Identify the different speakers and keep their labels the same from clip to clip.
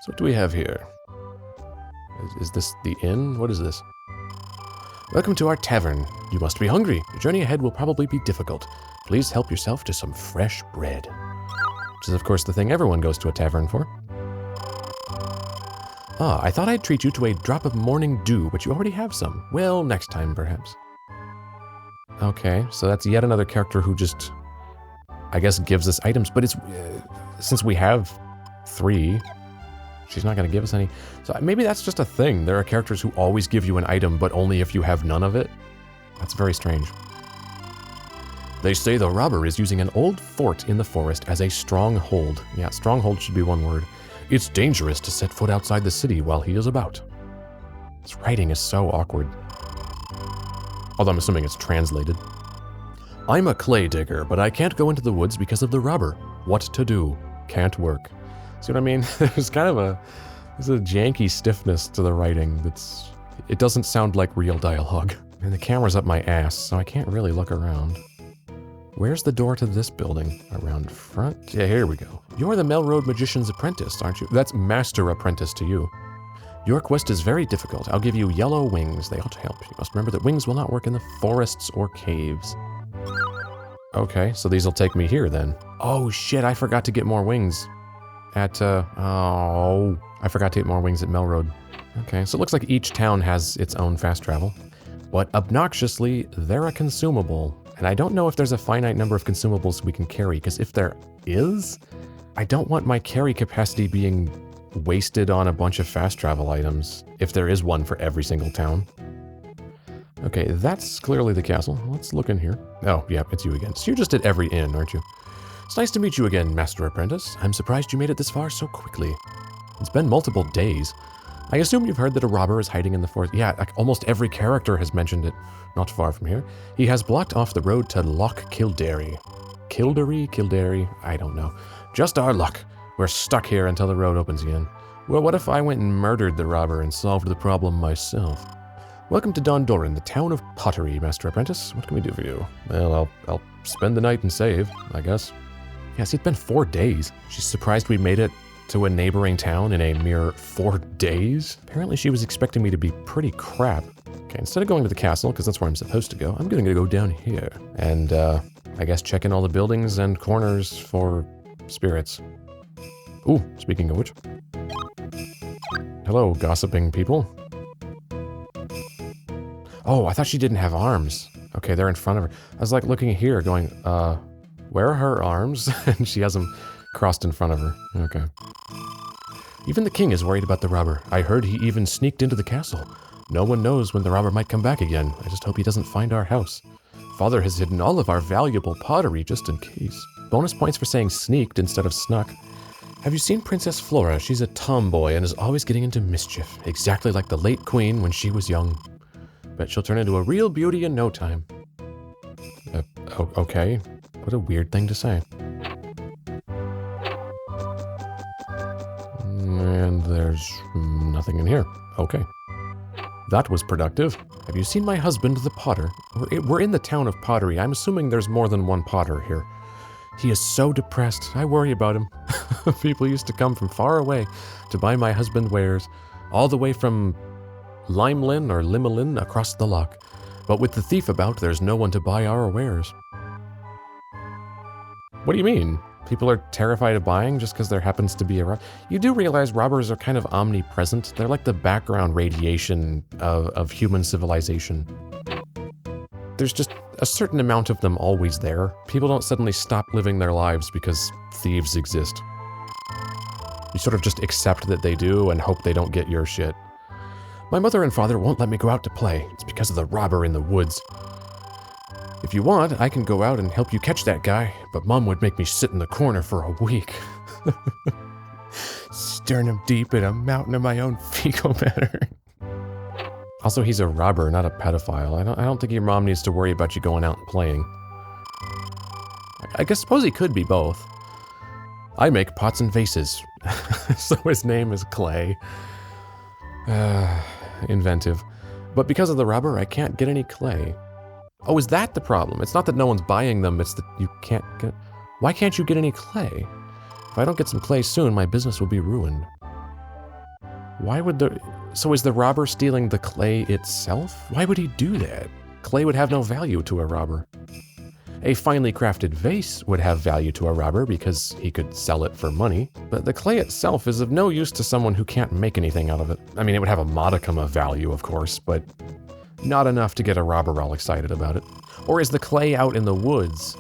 Speaker 1: So what do we have here? Is this the inn? What is this? Welcome to our tavern. You must be hungry. Your journey ahead will probably be difficult. Please help yourself to some fresh bread. Which is, of course, the thing everyone goes to a tavern for. Ah, I thought I'd treat you to a drop of morning dew, but you already have some. Well, next time, perhaps. Okay, so that's yet another character who just, I guess, gives us items, but it's, since we have 3, she's not going to give us any. So maybe that's just a thing. There are characters who always give you an item, but only if you have none of it. That's very strange. They say the robber is using an old fort in the forest as a stronghold. Yeah, stronghold should be one word. It's dangerous to set foot outside the city while he is about. This writing is so awkward. Although I'm assuming it's translated. I'm a clay digger, but I can't go into the woods because of the robber. What to do? Can't work. See what I mean? There's kind of there's a janky stiffness to the writing it doesn't sound like real dialogue. And the camera's up my ass, so I can't really look around. Where's the door to this building? Around front? Yeah, here we go. You're the Melroad Magician's apprentice, aren't you? That's master apprentice to you. Your quest is very difficult. I'll give you yellow wings. They ought to help. You must remember that wings will not work in the forests or caves. Okay, so these will take me here then. Oh shit, I forgot to get more wings. I forgot to get more wings at Melroad. Okay, so it looks like each town has its own fast travel. But obnoxiously, they're a consumable. And I don't know if there's a finite number of consumables we can carry, because if there is, I don't want my carry capacity being wasted on a bunch of fast travel items, if there is one for every single town. Okay, that's clearly the castle. Let's look in here. Oh, yeah, it's you again. So you're just at every inn, aren't you? It's nice to meet you again, Master Apprentice. I'm surprised you made it this far so quickly. It's been multiple days. I assume you've heard that a robber is hiding in the forest. Yeah, like almost every character has mentioned it. Not far from here. He has blocked off the road to Loch Kildare. Kildare? I don't know. Just our luck. We're stuck here until the road opens again. Well, what if I went and murdered the robber and solved the problem myself? Welcome to Dondoran, the town of pottery, Master Apprentice. What can we do for you? Well, I'll spend the night and save, I guess. Yeah, see, it's been 4 days. She's surprised we made it to a neighboring town in a mere 4 days? Apparently she was expecting me to be pretty crap. Okay, instead of going to the castle, because that's where I'm supposed to go, I'm gonna go down here. And, I guess check in all the buildings and corners for spirits. Ooh, speaking of which. Hello, gossiping people. Oh, I thought she didn't have arms. Okay, they're in front of her. I was like looking here going, where are her arms? And she has them crossed in front of her. Okay. Even the king is worried about the robber. I heard he even sneaked into the castle. No one knows when the robber might come back again. I just hope he doesn't find our house. Father has hidden all of our valuable pottery just in case. Bonus points for saying sneaked instead of snuck. Have you seen Princess Flora? She's a tomboy and is always getting into mischief, exactly like the late queen when she was young. Bet she'll turn into a real beauty in no time. Okay. What a weird thing to say. And there's nothing in here. Okay. That was productive. Have you seen my husband, the potter? We're in the town of pottery. I'm assuming there's more than one potter here. He is so depressed. I worry about him. People used to come from far away to buy my husband wares, all the way from Limelin or Limelin across the loch. But with the thief about, there's no one to buy our wares. What do you mean? People are terrified of buying just because there happens to be a robber? You do realize robbers are kind of omnipresent. They're like the background radiation of human civilization. There's just a certain amount of them always there. People don't suddenly stop living their lives because thieves exist. You sort of just accept that they do and hope they don't get your shit. My mother and father won't let me go out to play. It's because of the robber in the woods. If you want, I can go out and help you catch that guy, but Mom would make me sit in the corner for a week. Sternum deep in a mountain of my own fecal matter. Also, he's a robber, not a pedophile. I don't think your mom needs to worry about you going out and playing. I suppose he could be both. I make pots and vases. So his name is Clay. Inventive. But because of the robber, I can't get any clay. Oh, is that the problem? It's not that no one's buying them, it's that you can't get... Why can't you get any clay? If I don't get some clay soon, my business will be ruined. Why would the... So is the robber stealing the clay itself? Why would he do that? Clay would have no value to a robber. A finely crafted vase would have value to a robber because he could sell it for money, but the clay itself is of no use to someone who can't make anything out of it. I mean, it would have a modicum of value, of course, but not enough to get a robber all excited about it. Or is the clay out in the woods,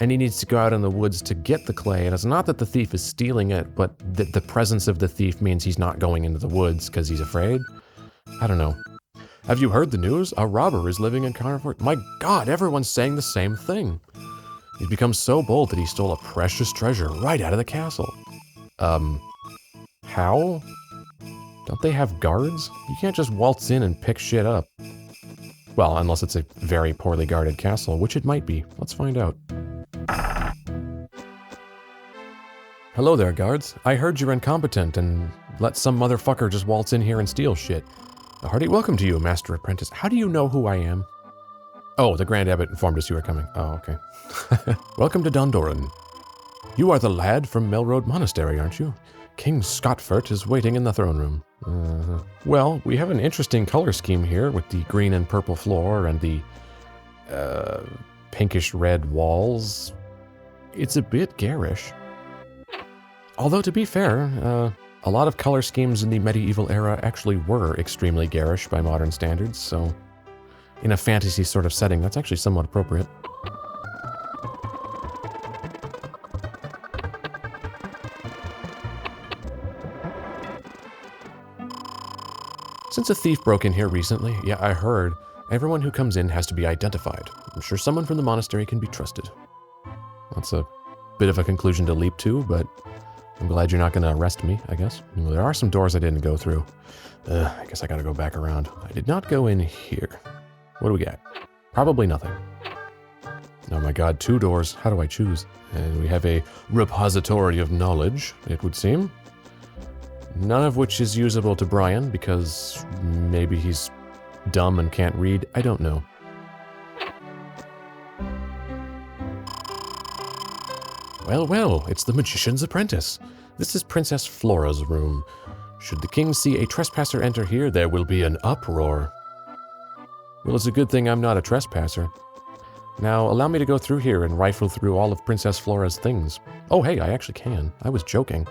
Speaker 1: and he needs to go out in the woods to get the clay, and it's not that the thief is stealing it, but that the presence of the thief means he's not going into the woods because he's afraid? I don't know. Have you heard the news? A robber is living in Carnivore. My God, everyone's saying the same thing. He's become so bold that he stole a precious treasure right out of the castle. How? Don't they have guards? You can't just waltz in and pick shit up. Well, unless it's a very poorly guarded castle, which it might be. Let's find out. Hello there, guards. I heard you're incompetent and let some motherfucker just waltz in here and steal shit. A hearty welcome to you, Master Apprentice. How do you know who I am? Oh, the Grand Abbot informed us you were coming. Oh, okay. Welcome to Dondoran. You are the lad from Melroad Monastery, aren't you? King Scottfort is waiting in the throne room. Well, we have an interesting color scheme here with the green and purple floor and the pinkish red walls. It's a bit garish. Although, to be fair, a lot of color schemes in the medieval era actually were extremely garish by modern standards, so in a fantasy sort of setting, that's actually somewhat appropriate. Since a thief broke in here recently, yeah, I heard, everyone who comes in has to be identified. I'm sure someone from the monastery can be trusted. That's a bit of a conclusion to leap to, but I'm glad you're not going to arrest me, I guess. Well, there are some doors I didn't go through. I guess I gotta go back around. I did not go in here. What do we got? Probably nothing. Oh my God, 2 doors. How do I choose? And we have a repository of knowledge, it would seem. None of which is usable to Brian, because maybe he's dumb and can't read. I don't know. Well, well, it's the Magician's Apprentice. This is Princess Flora's room. Should the king see a trespasser enter here, there will be an uproar. Well, it's a good thing I'm not a trespasser. Now, allow me to go through here and rifle through all of Princess Flora's things. Oh, hey, I actually can. I was joking.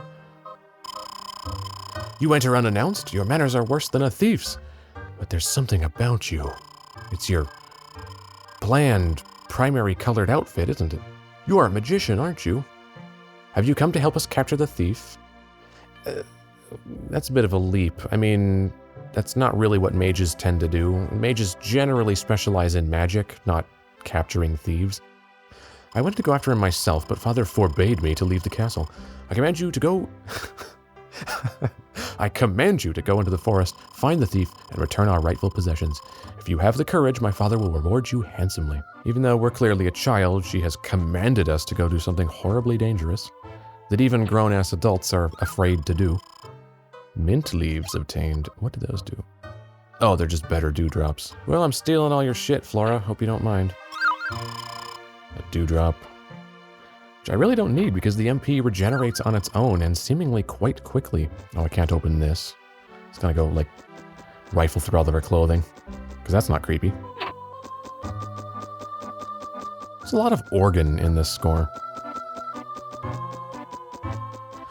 Speaker 1: You enter unannounced? Your manners are worse than a thief's. But there's something about you. It's your bland, primary colored outfit, isn't it? You are a magician, aren't you? Have you come to help us capture the thief? That's a bit of a leap. I mean, that's not really what mages tend to do. Mages generally specialize in magic, not capturing thieves. I wanted to go after him myself, but Father forbade me to leave the castle. I command you to go... I command you to go into the forest, find the thief, and return our rightful possessions. If you have the courage, my father will reward you handsomely. Even though we're clearly a child, she has commanded us to go do something horribly dangerous that even grown-ass adults are afraid to do. Mint leaves obtained. What do those do? Oh, they're just better dewdrops. Well, I'm stealing all your shit, Flora. Hope you don't mind. A dewdrop. Which I really don't need because the MP regenerates on its own and seemingly quite quickly. Oh, I can't open this. It's gonna go, like, rifle through all of her clothing. Because that's not creepy. There's a lot of organ in this score.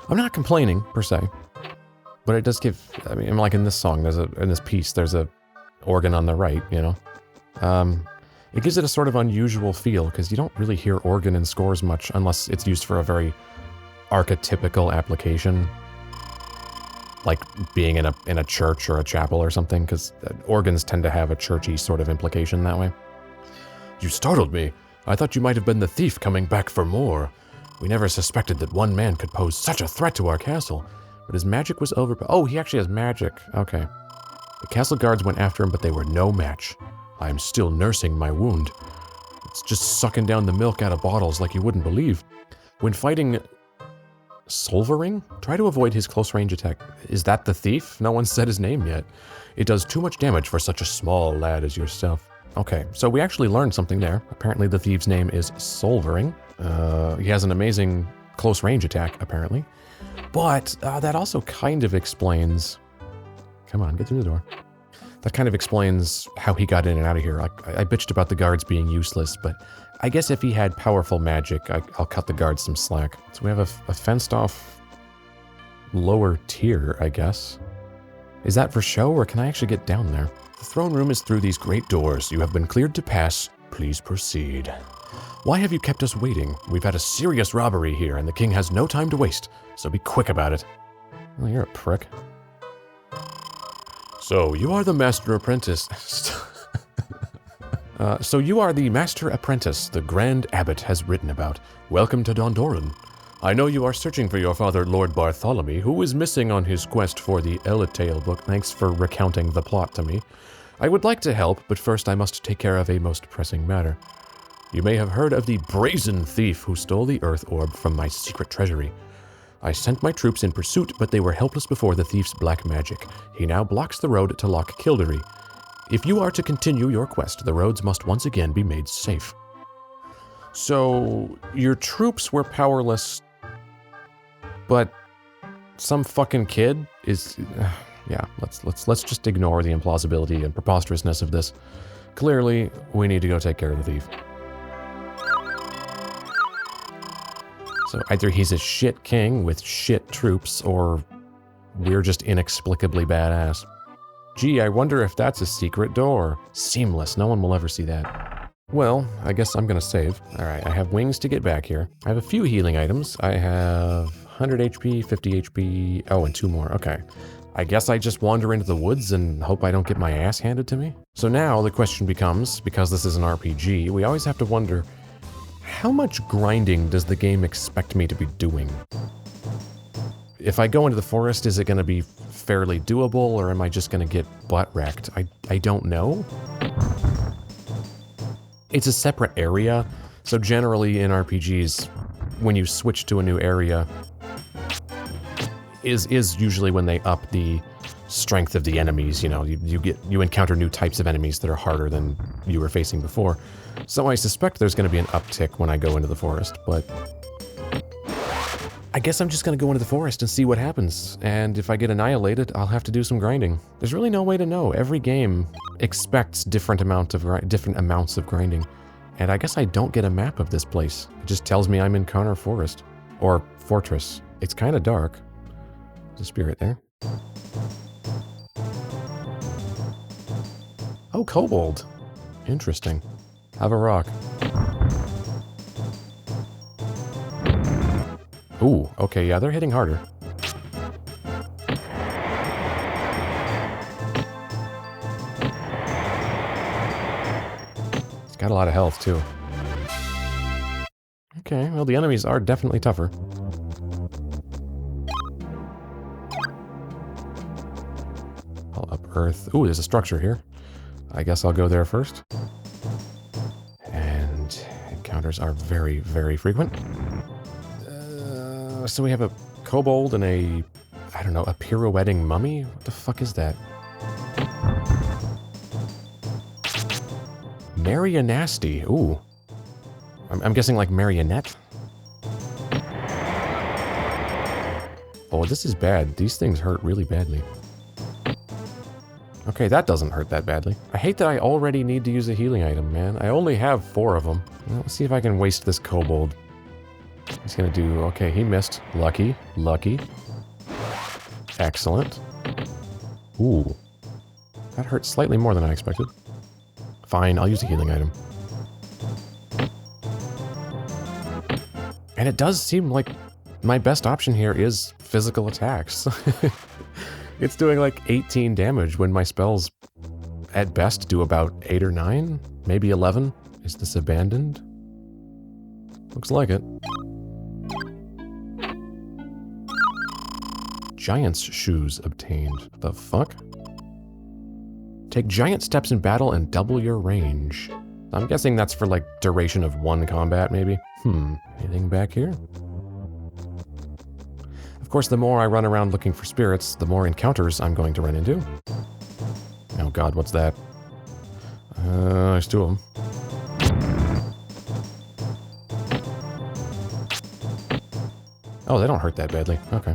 Speaker 1: I'm not complaining, per se. But it does give, I mean, like in this song, in this piece, there's a organ on the right, you know? It gives it a sort of unusual feel, because you don't really hear organ in scores much, unless it's used for a very archetypical application. Like being in a church or a chapel or something, because organs tend to have a churchy sort of implication that way. You startled me. I thought you might have been the thief coming back for more. We never suspected that one man could pose such a threat to our castle. But his magic was over... Oh, he actually has magic. Okay. The castle guards went after him, but they were no match. I am still nursing my wound. It's just sucking down the milk out of bottles like you wouldn't believe. When fighting Solvaring, try to avoid his close-range attack. Is that the thief? No one said his name yet. It does too much damage for such a small lad as yourself. Okay, so we actually learned something there. Apparently the thief's name is Solvaring. He has an amazing close-range attack, apparently. But that also kind of explains Come on, get through the door. That kind of explains how he got in and out of here. I bitched about the guards being useless, but I guess if he had powerful magic, I'll cut the guards some slack. So we have a fenced-off lower tier, I guess. Is that for show, or can I actually get down there? The throne room is through these great doors. You have been cleared to pass. Please proceed. Why have you kept us waiting? We've had a serious robbery here, and the king has no time to waste, so be quick about it. Well, you're a prick. So, you are the master apprentice. So you are the master apprentice the Grand Abbot has written about. Welcome to Dondoran. I know you are searching for your father, Lord Bartholomew, who is missing on his quest for the Eletail book. Thanks for recounting the plot to me. I would like to help, but first I must take care of a most pressing matter. You may have heard of the brazen thief who stole the Earth Orb from my secret treasury. I sent my troops in pursuit, but they were helpless before the thief's black magic. He now blocks the road to Loch Kildare. If you are to continue your quest, the roads must once again be made safe. So, your troops were powerless, but some fucking kid is... yeah, let's just ignore the implausibility and preposterousness of this. Clearly, we need to go take care of the thief. So either he's a shit king with shit troops, or we're just inexplicably badass. Gee, I wonder if that's a secret door. Seamless, no one will ever see that. Well, I guess I'm gonna save. Alright, I have wings to get back here. I have a few healing items. I have 100 HP, 50 HP, oh, and 2 more, okay. I guess I just wander into the woods and hope I don't get my ass handed to me? So now the question becomes, because this is an RPG, we always have to wonder, how much grinding does the game expect me to be doing? If I go into the forest, is it going to be fairly doable, or am I just going to get butt wrecked? I don't know. It's a separate area, so generally in RPGs, when you switch to a new area, is usually when they up the strength of the enemies. You know, you encounter new types of enemies that are harder than you were facing before. So I suspect there's going to be an uptick when I go into the forest, but I guess I'm just going to go into the forest and see what happens, and if I get annihilated, I'll have to do some grinding. There's really no way to know. Every game expects different amounts of grinding, and I guess I don't get a map of this place. It just tells me I'm in Connor Forest, or Fortress. It's kind of dark. There's a spirit there. Oh, Kobold. Interesting. Have a rock. Ooh, okay, yeah, they're hitting harder. It's got a lot of health, too. Okay, well, the enemies are definitely tougher. I'll up Earth. Ooh, there's a structure here. I guess I'll go there first. And encounters are very, very frequent. So we have a kobold and a, I don't know, a pirouetting mummy? What the fuck is that? Marionasty. Ooh. I'm guessing like marionette? Oh, this is bad. These things hurt really badly. Okay, that doesn't hurt that badly. I hate that I already need to use a healing item, man. I only have 4 of them. Well, let's see if I can waste this kobold. He's gonna do... Okay, he missed. Lucky. Lucky. Excellent. Ooh. That hurt slightly more than I expected. Fine, I'll use a healing item. And it does seem like my best option here is physical attacks. It's doing like 18 damage when my spells, at best, do about 8 or 9? Maybe 11? Is this abandoned? Looks like it. Giant's shoes obtained. The fuck? Take giant steps in battle and double your range. I'm guessing that's for like duration of 1 combat, maybe? Anything back here? Of course, the more I run around looking for spirits, the more encounters I'm going to run into. Oh god, what's that? There's 2 of them. Oh, they don't hurt that badly. Okay.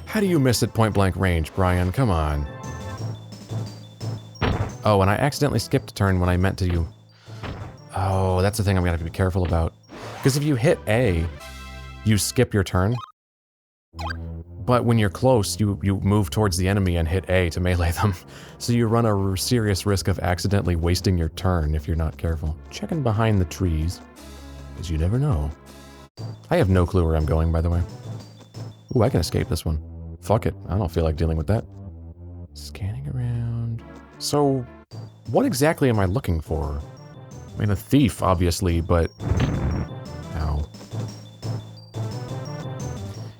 Speaker 1: How do you miss at point blank range, Brian? Come on. Oh, and I accidentally skipped a turn when I meant to. Oh, that's the thing I'm gonna have to be careful about. Because if you hit A, you skip your turn. But when you're close, you move towards the enemy and hit A to melee them. So you run a serious risk of accidentally wasting your turn if you're not careful. Checking behind the trees, because you never know. I have no clue where I'm going, by the way. Ooh, I can escape this one. Fuck it, I don't feel like dealing with that. Scanning around. So, what exactly am I looking for? I mean, a thief, obviously, but... Ow.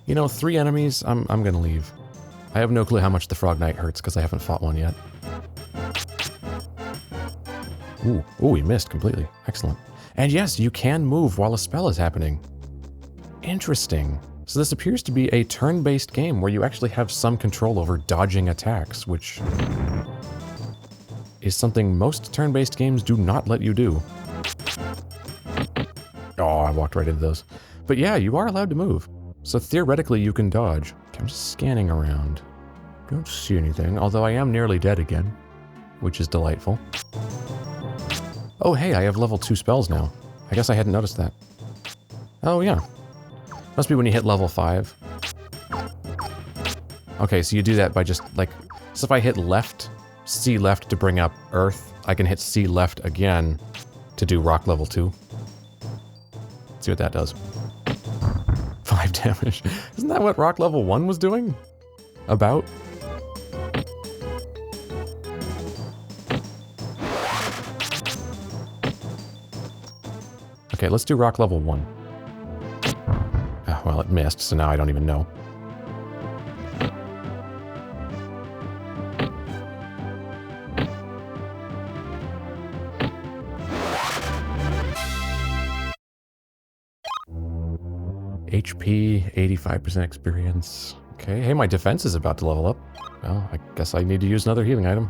Speaker 1: You know, 3 enemies, I'm gonna leave. I have no clue how much the Frog Knight hurts because I haven't fought one yet. Ooh, he missed completely. Excellent. And yes, you can move while a spell is happening. Interesting. So this appears to be a turn-based game where you actually have some control over dodging attacks, which is something most turn-based games do not let you do. Oh, I walked right into those. But yeah, you are allowed to move. So theoretically, you can dodge. Okay, I'm just scanning around. Don't see anything, although I am nearly dead again, which is delightful. Oh, hey, I have level 2 spells now. I guess I hadn't noticed that. Oh, yeah. Must be when you hit level 5. Okay, so you do that by just, like... So if I hit left, C left to bring up Earth, I can hit C left again to do Rock level 2. Let's see what that does. 5 damage. Isn't that what Rock level 1 was doing? About? Okay, let's do Rock level 1. Oh, well, it missed, so now I don't even know. HP, 85% experience. Okay, hey, my defense is about to level up. Well, I guess I need to use another healing item.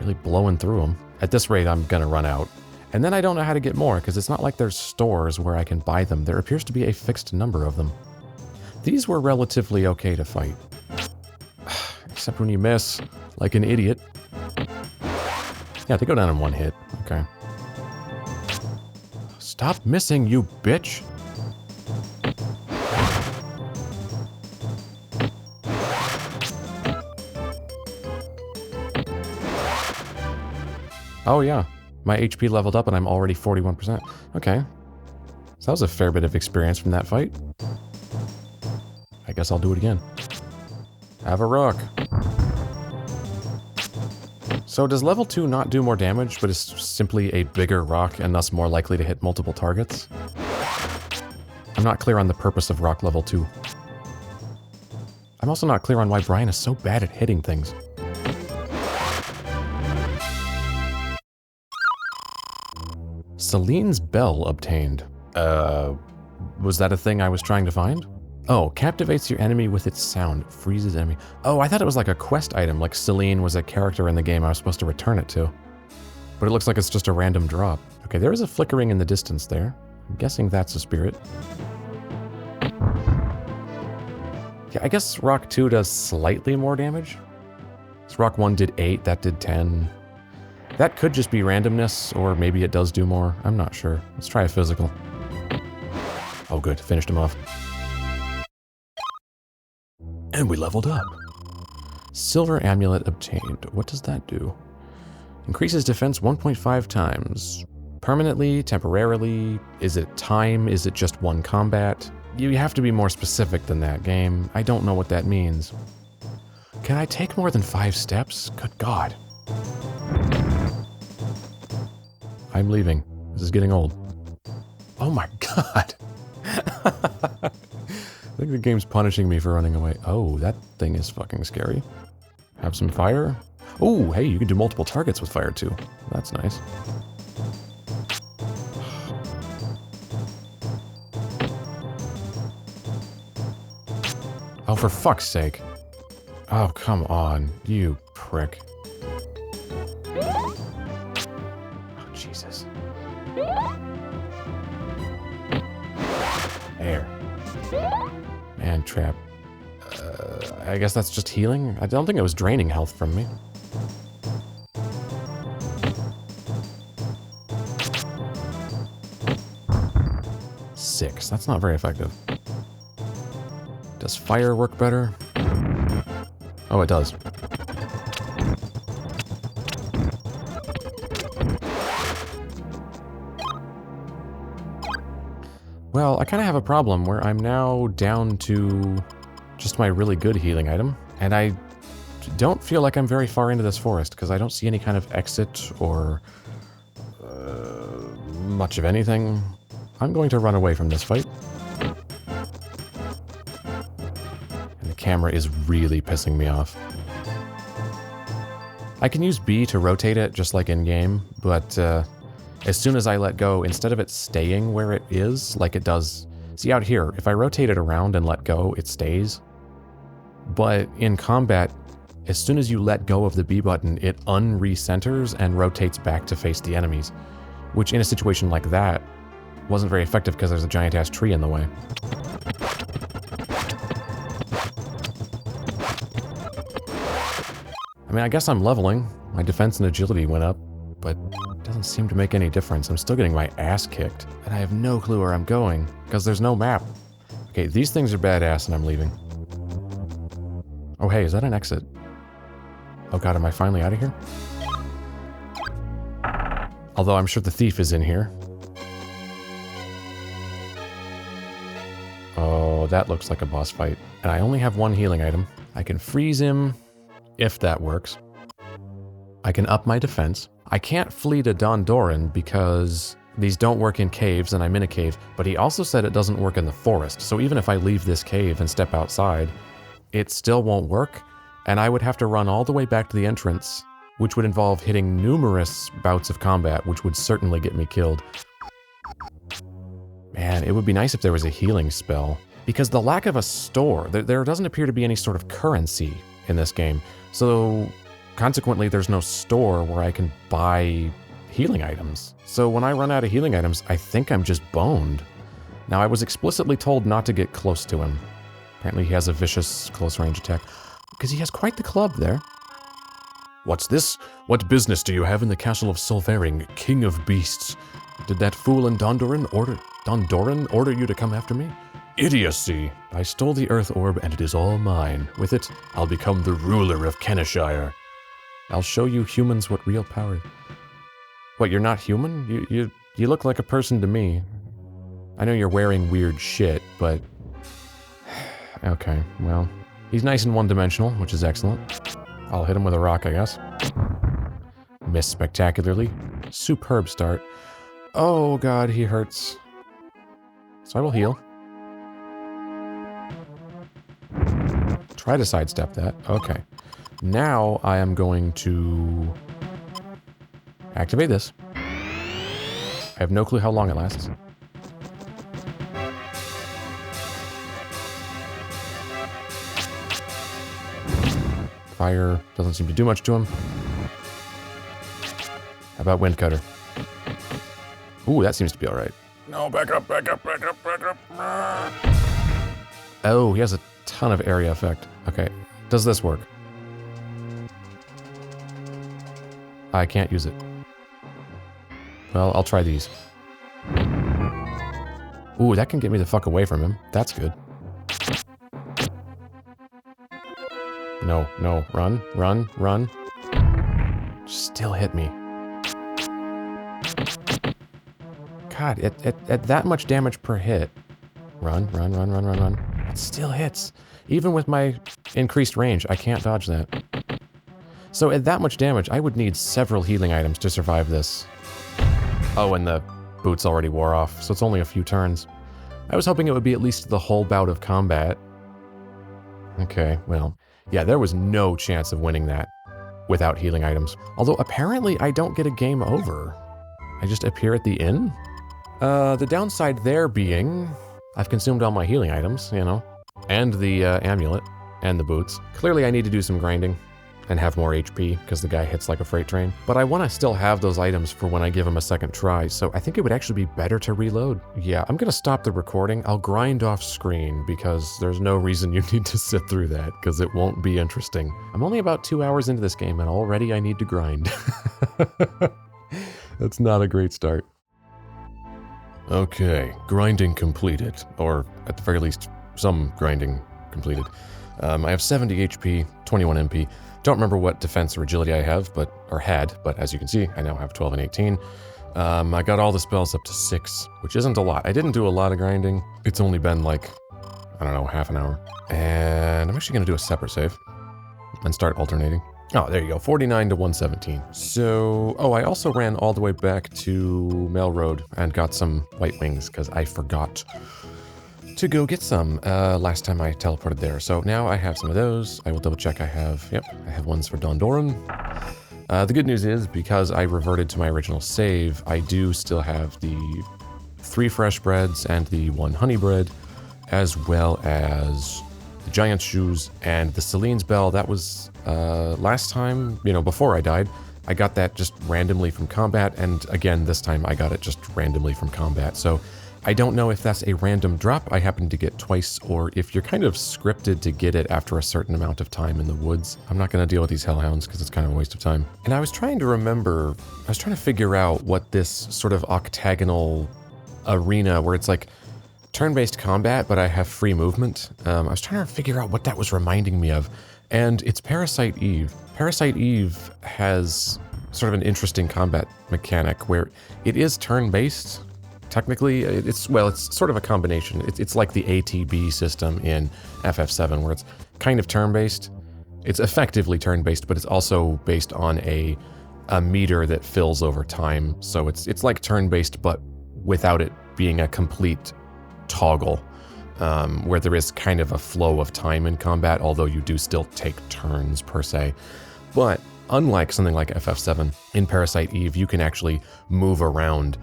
Speaker 1: Really blowing through them. At this rate, I'm gonna run out. And then I don't know how to get more, because it's not like there's stores where I can buy them. There appears to be a fixed number of them. These were relatively okay to fight. Except when you miss, like an idiot. Yeah, they go down in 1 hit. Okay. Stop missing, you bitch! Oh yeah, my HP leveled up and I'm already 41%. Okay. So that was a fair bit of experience from that fight. I guess I'll do it again. Have a rock. So does level 2 not do more damage, but is simply a bigger rock and thus more likely to hit multiple targets? I'm not clear on the purpose of rock level 2. I'm also not clear on why Brian is so bad at hitting things. Celine's bell obtained. Was that a thing I was trying to find? Oh, captivates your enemy with its sound, freezes enemy. Oh, I thought it was like a quest item, like Celine was a character in the game I was supposed to return it to. But it looks like it's just a random drop. Okay, there is a flickering in the distance there. I'm guessing that's a spirit. Yeah, I guess Rock 2 does slightly more damage. So Rock 1 did 8, that did 10. That could just be randomness, or maybe it does do more. I'm not sure. Let's try a physical. Oh good, finished him off. And we leveled up. Silver Amulet obtained. What does that do? Increases defense 1.5 times. Permanently, temporarily, is it time, is it just one combat? You have to be more specific than that, game. I don't know what that means. Can I take more than 5 steps? Good God. I'm leaving. This is getting old. Oh my God. I think the game's punishing me for running away. Oh, that thing is fucking scary. Have some fire. Oh, hey, you can do multiple targets with fire too. That's nice. Oh, for fuck's sake. Oh, come on, you prick. Oh, Jesus. There. Man trap. I guess that's just healing? I don't think it was draining health from me. Six. That's not very effective. Does fire work better? Oh, it does. Well, I kind of have a problem where I'm now down to just my really good healing item, and I don't feel like I'm very far into this forest because I don't see any kind of exit or much of anything. I'm going to run away from this fight. And the camera is really pissing me off. I can use B to rotate it just like in-game, but as soon as I let go, instead of it staying where it is, like it does... See out here, if I rotate it around and let go, it stays. But in combat, as soon as you let go of the B button, it unrecenters and rotates back to face the enemies. Which in a situation like that, wasn't very effective because there's a giant-ass tree in the way. I mean, I guess I'm leveling. My defense and agility went up, but it doesn't seem to make any difference. I'm still getting my ass kicked, and I have no clue where I'm going, because there's no map. Okay, these things are badass, and I'm leaving. Oh, hey, is that an exit? Oh god, am I finally out of here? Although I'm sure the thief is in here. Oh, that looks like a boss fight. And I only have one healing item. I can freeze him, if that works. I can up my defense. I can't flee to Dondoran because these don't work in caves and I'm in a cave, but he also said it doesn't work in the forest. So even if I leave this cave and step outside, it still won't work, and I would have to run all the way back to the entrance, which would involve hitting numerous bouts of combat, which would certainly get me killed. Man, it would be nice if there was a healing spell, because the lack of a store, there doesn't appear to be any sort of currency in this game, so consequently there's no store where I can buy healing items. So when I run out of healing items, I think I'm just boned. Now, I was explicitly told not to get close to him. Apparently he has a vicious close-range attack, because he has quite the club there. What's this? What business do you have in the castle of Solvaring, king of beasts? Did that fool in Dondoran order you to come after me? Idiocy! I stole the Earth Orb and it is all mine. With it, I'll become the ruler of Kenishire. I'll show you humans what real power... What, you're not human? You look like a person to me. I know you're wearing weird shit, but... Okay, well... He's nice and one-dimensional, which is excellent. I'll hit him with a rock, I guess. Miss spectacularly. Superb start. Oh god, he hurts. So I will heal. Try to sidestep that. Okay. Now I am going to activate this. I have no clue how long it lasts. Fire doesn't seem to do much to him. How about Wind Cutter? Ooh, that seems to be alright. No, back up, back up, back up, back up. Oh, he has a ton of area effect. Okay, does this work? I can't use it. Well, I'll try these. Ooh, that can get me the fuck away from him. That's good. No, no, run, run, run. Still hit me. God, at that much damage per hit. Run, run, run, run, run, run. It still hits. Even with my increased range, I can't dodge that. So at that much damage, I would need several healing items to survive this. Oh, and the boots already wore off, so it's only a few turns. I was hoping it would be at least the whole bout of combat. Okay, well, yeah, there was no chance of winning that without healing items. Although apparently I don't get a game over. I just appear at the inn? The downside there being, I've consumed all my healing items, you know, and the amulet, and the boots. Clearly I need to do some grinding. and have more HP because the guy hits like a freight train. But I want to still have those items for when I give him a second try, so I think it would actually be better to reload. Yeah, I'm gonna stop the recording. I'll grind off screen because there's no reason you need to sit through that because it won't be interesting. I'm only about 2 hours into this game and already I need to grind. That's not a great start. Okay, grinding completed, or at the very least, some grinding completed. I have 70 HP, 21 MP. Don't remember what defense or agility I have, but as you can see, I now have 12 and 18. I got all the spells up to 6, which isn't a lot. I didn't do a lot of grinding. It's only been like, I don't know, half an hour. And I'm actually gonna do a separate save and start alternating. Oh, there you go, 49 to 117. So, I also ran all the way back to Mail Road and got some white wings because I forgot to go get some last time I teleported there. So now I have some of those. I will double check I have ones for Dondoran. The good news is, because I reverted to my original save, I do still have the 3 fresh breads and the 1 honey bread, as well as the giant's shoes and the Celine's bell. That was last time, before I died. I got that just randomly from combat, and again, this time I got it just randomly from combat. So I don't know if that's a random drop I happened to get twice, or if you're kind of scripted to get it after a certain amount of time in the woods. I'm not going to deal with these hellhounds because it's kind of a waste of time. And I was trying to figure out what this sort of octagonal arena where it's like turn-based combat, but I have free movement. I was trying to figure out what that was reminding me of, and it's Parasite Eve. Parasite Eve has sort of an interesting combat mechanic where it is turn-based. Technically, it's sort of a combination. It's like the ATB system in FF7, where it's kind of turn-based. It's effectively turn-based, but it's also based on a meter that fills over time. So it's like turn-based, but without it being a complete toggle, where there is kind of a flow of time in combat, although you do still take turns per se. But unlike something like FF7, in Parasite Eve, you can actually move around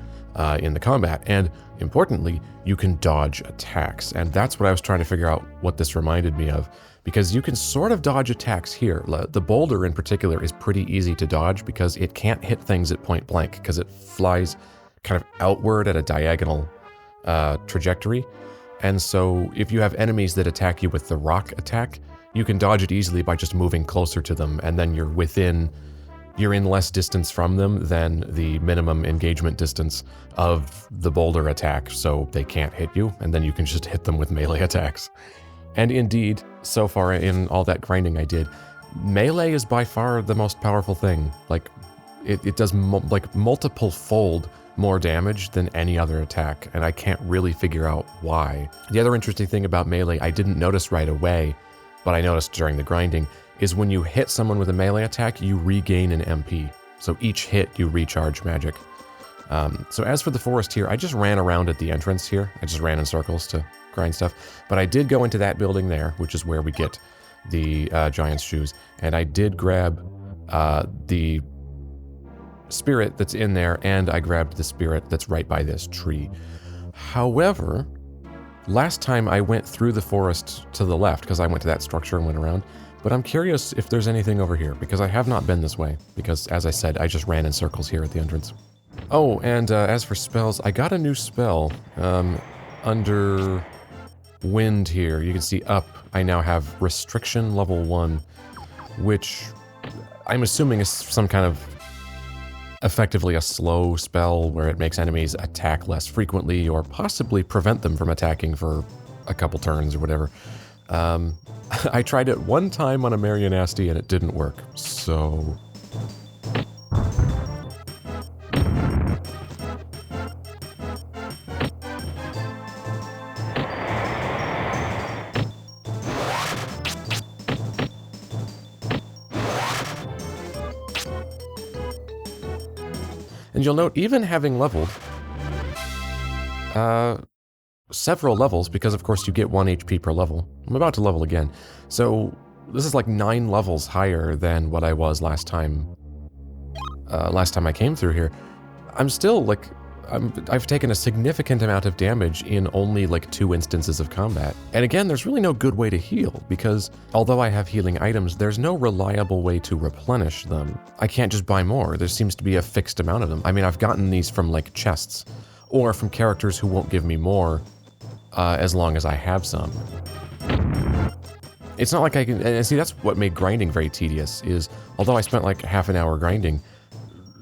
Speaker 1: in the combat, and importantly, you can dodge attacks. And that's what I was trying to figure out what this reminded me of, because you can sort of dodge attacks here. The boulder in particular is pretty easy to dodge because it can't hit things at point blank because it flies kind of outward at a diagonal trajectory. And so if you have enemies that attack you with the rock attack, you can dodge it easily by just moving closer to them, and then you're in less distance from them than the minimum engagement distance of the boulder attack, so they can't hit you, and then you can just hit them with melee attacks. And indeed, so far in all that grinding I did, melee is by far the most powerful thing. Like, it does multiple fold more damage than any other attack, and I can't really figure out why. The other interesting thing about melee I didn't notice right away, but I noticed during the grinding, is when you hit someone with a melee attack, you regain an MP. So each hit, you recharge magic. So as for the forest here, I just ran around at the entrance here. I just ran in circles to grind stuff. But I did go into that building there, which is where we get the giant's shoes. And I did grab the spirit that's in there, and I grabbed the spirit that's right by this tree. However, last time I went through the forest to the left, because I went to that structure and went around, but I'm curious if there's anything over here, because I have not been this way, because as I said, I just ran in circles here at the entrance. Oh, and as for spells, I got a new spell under wind here. You can see up, I now have restriction level 1, which I'm assuming is some kind of effectively a slow spell where it makes enemies attack less frequently, or possibly prevent them from attacking for a couple turns or whatever. I tried it one time on a Marionasty and it didn't work, so... And you'll note, even having leveled several levels, because of course you get 1 HP per level. I'm about to level again. So this is like 9 levels higher than what I was last time I came through here. I'm still like I've taken a significant amount of damage in only like 2 instances of combat. And again, there's really no good way to heal, because although I have healing items, there's no reliable way to replenish them. I can't just buy more. There seems to be a fixed amount of them. I mean, I've gotten these from like chests, or from characters who won't give me more as long as I have some. It's not like I can, and see, that's what made grinding very tedious, is although I spent like half an hour grinding,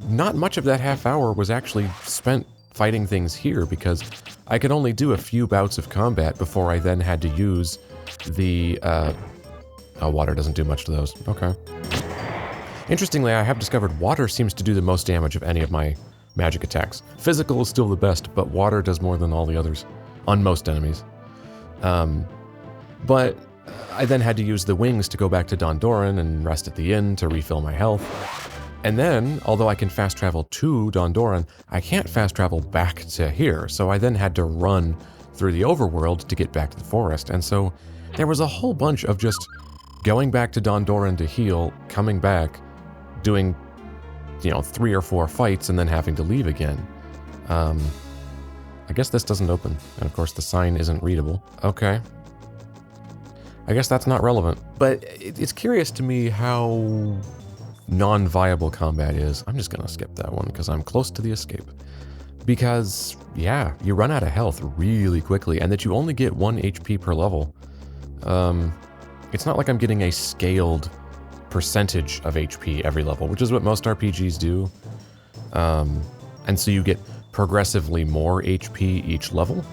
Speaker 1: not much of that half hour was actually spent fighting things here, because I could only do a few bouts of combat before I then had to use the, water doesn't do much to those. Okay. Interestingly, I have discovered water seems to do the most damage of any of my magic attacks. Physical is still the best, but water does more than all the others on most enemies. But I then had to use the wings to go back to Dondoran and rest at the inn to refill my health. And then, although I can fast travel to Dondoran, I can't fast travel back to here, so I then had to run through the overworld to get back to the forest. And so there was a whole bunch of just going back to Dondoran to heal, coming back, doing, 3 or 4 fights, and then having to leave again. I guess this doesn't open, and of course the sign isn't readable. Okay. I guess that's not relevant. But it's curious to me how non-viable combat is. I'm just gonna skip that one because I'm close to the escape. Because, yeah, you run out of health really quickly, and that you only get 1 HP per level. It's not like I'm getting a scaled percentage of HP every level, which is what most RPGs do. And so you get progressively more HP each level.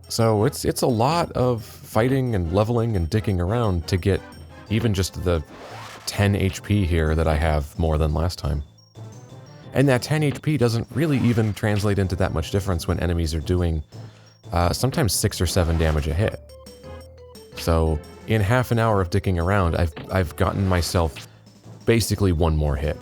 Speaker 1: So it's a lot of fighting and leveling and dicking around to get even just the 10 HP here that I have more than last time. And that 10 HP doesn't really even translate into that much difference when enemies are doing sometimes 6 or 7 damage a hit. So in half an hour of dicking around, I've gotten myself basically 1 more hit.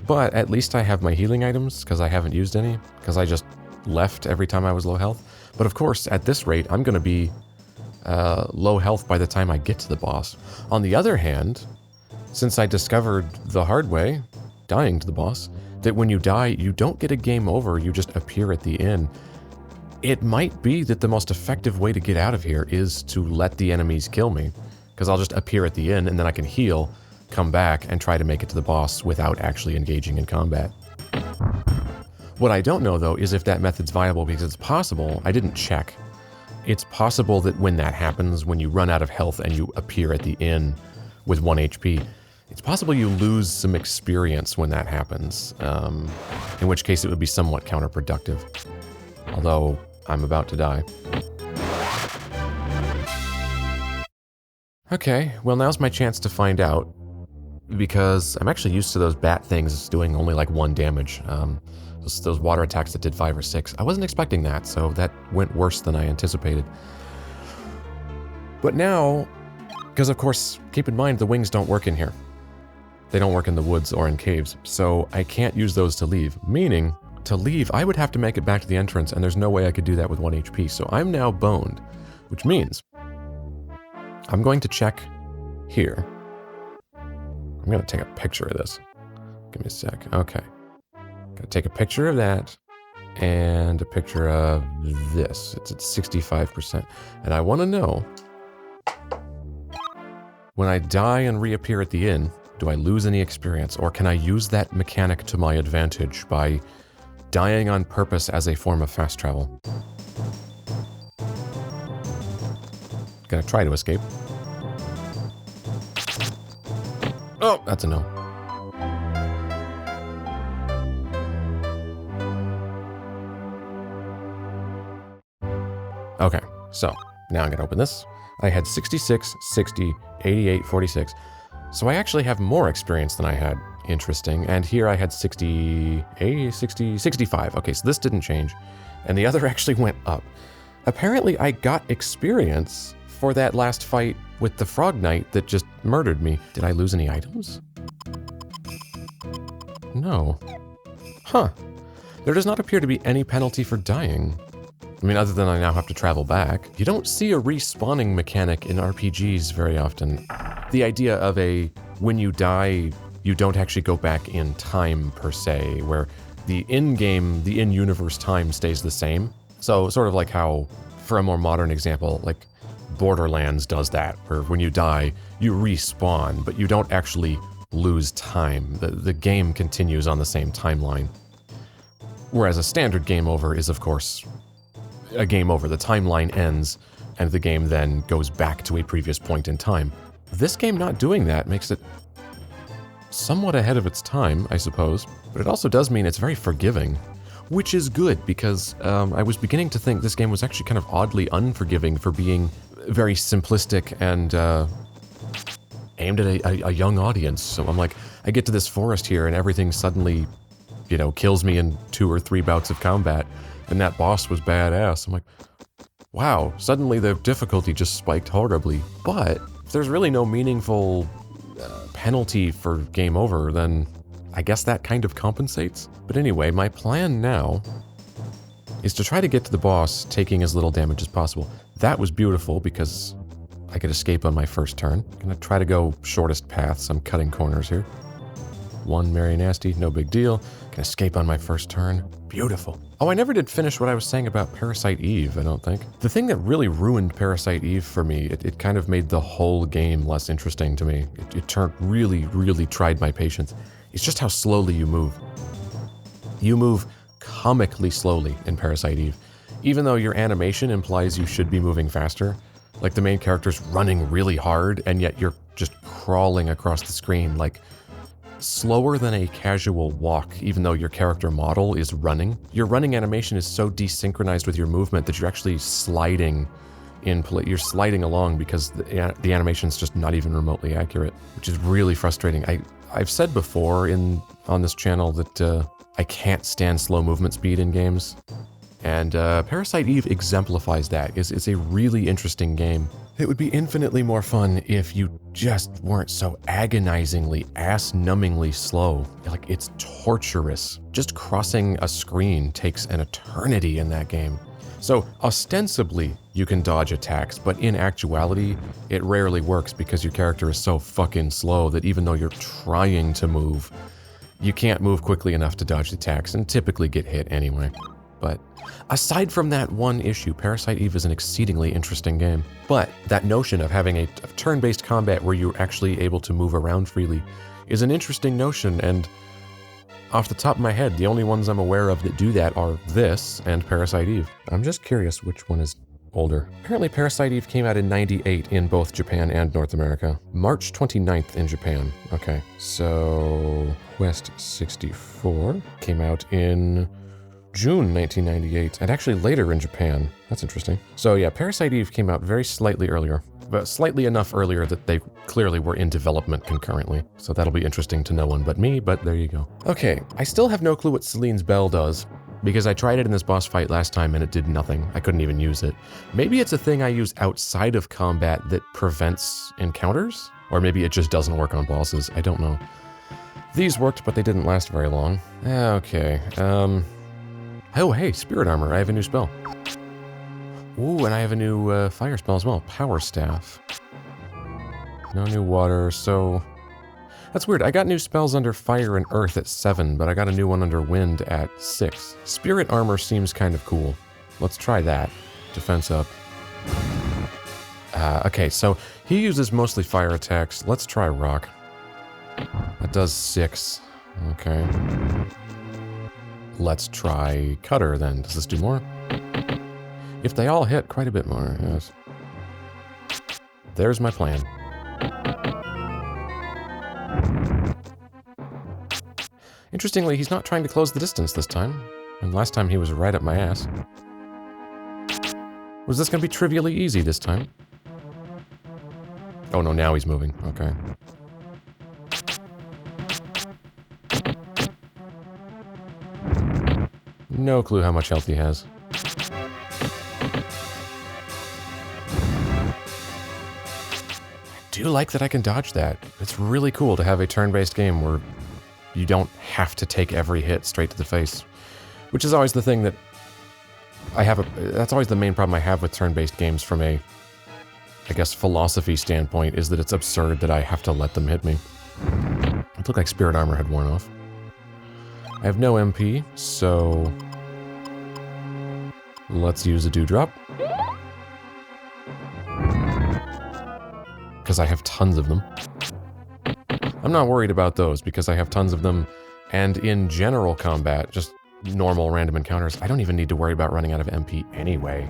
Speaker 1: But at least I have my healing items, because I haven't used any, because I just left every time I was low health. But of course, at this rate, I'm going to be low health by the time I get to the boss. On the other hand, since I discovered the hard way, dying to the boss, that when you die, you don't get a game over, you just appear at the inn. It might be that the most effective way to get out of here is to let the enemies kill me, because I'll just appear at the inn and then I can heal, come back, and try to make it to the boss without actually engaging in combat. What I don't know, though, is if that method's viable, because it's possible, I didn't check, it's possible that when that happens, when you run out of health and you appear at the inn with 1 HP, it's possible you lose some experience when that happens, in which case it would be somewhat counterproductive. Although, I'm about to die. Okay, well now's my chance to find out, because I'm actually used to those bat things doing only like 1 damage. Those water attacks that did 5 or 6. I wasn't expecting that, so that went worse than I anticipated. But now, because of course, keep in mind the wings don't work in here. They don't work in the woods or in caves, so I can't use those to leave. Meaning, to leave, I would have to make it back to the entrance, and there's no way I could do that with 1 HP, so I'm now boned. Which means, I'm going to check here. I'm going to take a picture of this. Give me a sec. Okay. Gonna take a picture of that, and a picture of this. It's at 65%. And I want to know, when I die and reappear at the inn, do I lose any experience, or can I use that mechanic to my advantage by dying on purpose as a form of fast travel? Gonna try to escape. Oh, that's a no. Okay, so now I'm gonna open this. I had 66, 60, 88, 46. So I actually have more experience than I had. Interesting. And here I had 60, 80, 60, 65. Okay, so this didn't change. And the other actually went up. Apparently I got experience for that last fight with the Frog Knight that just murdered me. Did I lose any items? No. Huh. There does not appear to be any penalty for dying. I mean, other than I now have to travel back. You don't see a respawning mechanic in RPGs very often. The idea of a, when you die, you don't actually go back in time per se, where the in-game, the in-universe time stays the same. So sort of like how, for a more modern example, like Borderlands does that, where when you die, you respawn, but you don't actually lose time. The game continues on the same timeline. Whereas a standard game over is, of course, a game over. The timeline ends, and the game then goes back to a previous point in time. This game not doing that makes it somewhat ahead of its time, I suppose, but it also does mean it's very forgiving, which is good, because I was beginning to think this game was actually kind of oddly unforgiving for being very simplistic and aimed at a young audience. So I'm like, I get to this forest here and everything suddenly, you know, kills me in 2 or 3 bouts of combat, and that boss was badass. I'm like, wow, suddenly the difficulty just spiked horribly. But if there's really no meaningful penalty for game over, then I guess that kind of compensates. But anyway, my plan now is to try to get to the boss taking as little damage as possible. That was beautiful because I could escape on my first turn. I'm gonna try to go shortest paths. I'm cutting corners here. 1 Marionasty, no big deal. Can escape on my first turn. Beautiful. Oh, I never did finish what I was saying about Parasite Eve, I don't think. The thing that really ruined Parasite Eve for me, it kind of made the whole game less interesting to me. It really tried my patience. It's just how slowly you move. You move comically slowly in Parasite Eve. Even though your animation implies you should be moving faster, like the main character's running really hard, and yet you're just crawling across the screen, like slower than a casual walk, even though your character model is running. Your running animation is so desynchronized with your movement that you're actually sliding you're sliding along because the animation's just not even remotely accurate, which is really frustrating. I've said before on this channel that I can't stand slow movement speed in games, and Parasite Eve exemplifies that. It's a really interesting game. It would be infinitely more fun if you just weren't so agonizingly, ass-numbingly slow. Like, it's torturous. Just crossing a screen takes an eternity in that game. So, ostensibly, you can dodge attacks, but in actuality, it rarely works because your character is so fucking slow that even though you're trying to move, you can't move quickly enough to dodge attacks and typically get hit anyway. But aside from that one issue, Parasite Eve is an exceedingly interesting game. But that notion of having a turn-based combat where you're actually able to move around freely is an interesting notion, and off the top of my head, the only ones I'm aware of that do that are this and Parasite Eve. I'm just curious which one is older. Apparently Parasite Eve came out in '98 in both Japan and North America. March 29th in Japan. Okay, so Quest 64 came out in June 1998, and actually later in Japan. That's interesting. So yeah, Parasite Eve came out very slightly earlier, but slightly enough earlier that they clearly were in development concurrently. So that'll be interesting to no one but me, but there you go. Okay, I still have no clue what Celine's bell does, because I tried it in this boss fight last time and it did nothing. I couldn't even use it. Maybe it's a thing I use outside of combat that prevents encounters? Or maybe it just doesn't work on bosses. I don't know. These worked, but they didn't last very long. Okay, oh, hey, Spirit Armor. I have a new spell. Ooh, and I have a new fire spell as well. Power Staff. No new water, so... That's weird. I got new spells under Fire and Earth at 7, but I got a new one under Wind at 6. Spirit Armor seems kind of cool. Let's try that. Defense up. Okay, so he uses mostly fire attacks. Let's try Rock. That does 6. Okay. Let's try Cutter then. Does this do more? If they all hit, quite a bit more, yes. There's my plan. Interestingly, he's not trying to close the distance this time. And last time he was right up my ass. Was this gonna be trivially easy this time? Oh no, now he's moving. Okay. No clue how much health he has. I do like that I can dodge that. It's really cool to have a turn-based game where you don't have to take every hit straight to the face. Which is always the thing that I have that's always the main problem I have with turn-based games from a, I guess, philosophy standpoint, is that it's absurd that I have to let them hit me. It looked like spirit armor had worn off. I have no MP, so let's use a dewdrop. Because I have tons of them. I'm not worried about those because I have tons of them, and in general combat, just normal random encounters, I don't even need to worry about running out of MP anyway,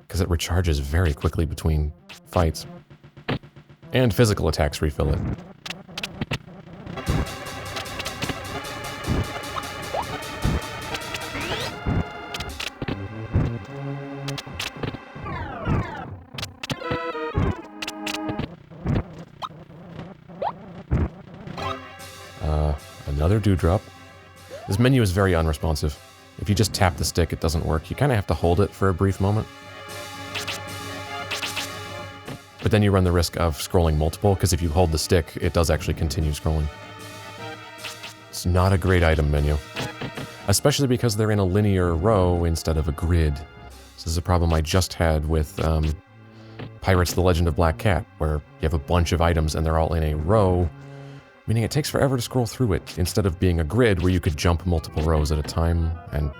Speaker 1: because it recharges very quickly between fights. And physical attacks refill it. Another dewdrop. This menu is very unresponsive. If you just tap the stick, it doesn't work. You kind of have to hold it for a brief moment. But then you run the risk of scrolling multiple, because if you hold the stick, it does actually continue scrolling. It's not a great item menu. Especially because they're in a linear row instead of a grid. This is a problem I just had with Pirates: The Legend of Black Cat, where you have a bunch of items and they're all in a row, meaning it takes forever to scroll through it, instead of being a grid where you could jump multiple rows at a time and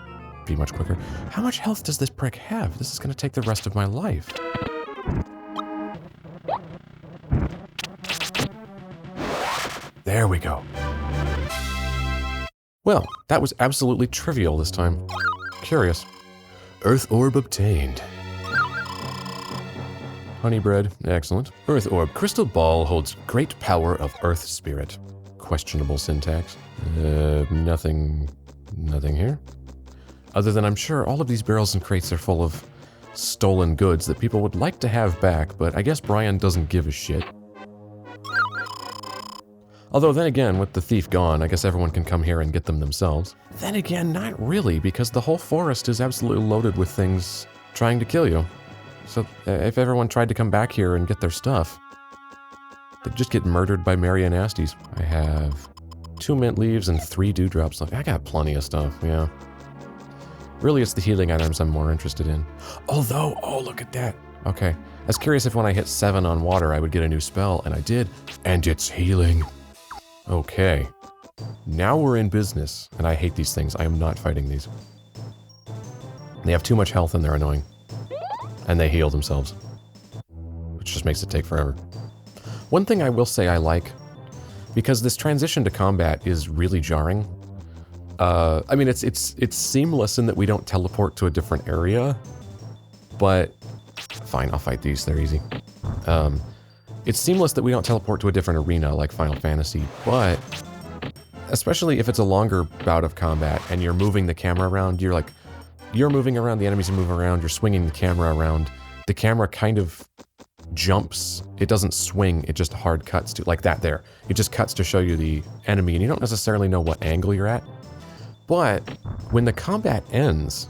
Speaker 1: be much quicker. How much health does this prick have? This is going to take the rest of my life. There we go. Well, that was absolutely trivial this time. Curious. Earth Orb obtained. Honey bread, excellent. Earth Orb, crystal ball holds great power of earth spirit. Questionable syntax. Nothing here. Other than I'm sure all of these barrels and crates are full of stolen goods that people would like to have back, but I guess Brian doesn't give a shit. Although then again, with the thief gone, I guess everyone can come here and get them themselves. Then again, not really, because the whole forest is absolutely loaded with things trying to kill you. So if everyone tried to come back here and get their stuff, they'd just get murdered by Marionasties. I have 2 mint leaves and 3 dewdrops left. I got plenty of stuff, yeah. Really, it's the healing items I'm more interested in. Although, oh, look at that. Okay. I was curious if when I hit 7 on water, I would get a new spell, and I did. And it's healing. Okay. Now we're in business, and I hate these things. I am not fighting these. They have too much health and they're annoying. And they heal themselves. Which just makes it take forever. One thing I will say I like, because this transition to combat is really jarring. I mean, it's seamless in that we don't teleport to a different area, but fine, I'll fight these, they're easy. It's seamless that we don't teleport to a different arena like Final Fantasy, but especially if it's a longer bout of combat and you're moving the camera around, you're moving around, the enemies are moving around, you're swinging the camera around, the camera kind of jumps. It doesn't swing, it just hard cuts to, like that there. It just cuts to show you the enemy and you don't necessarily know what angle you're at. But when the combat ends,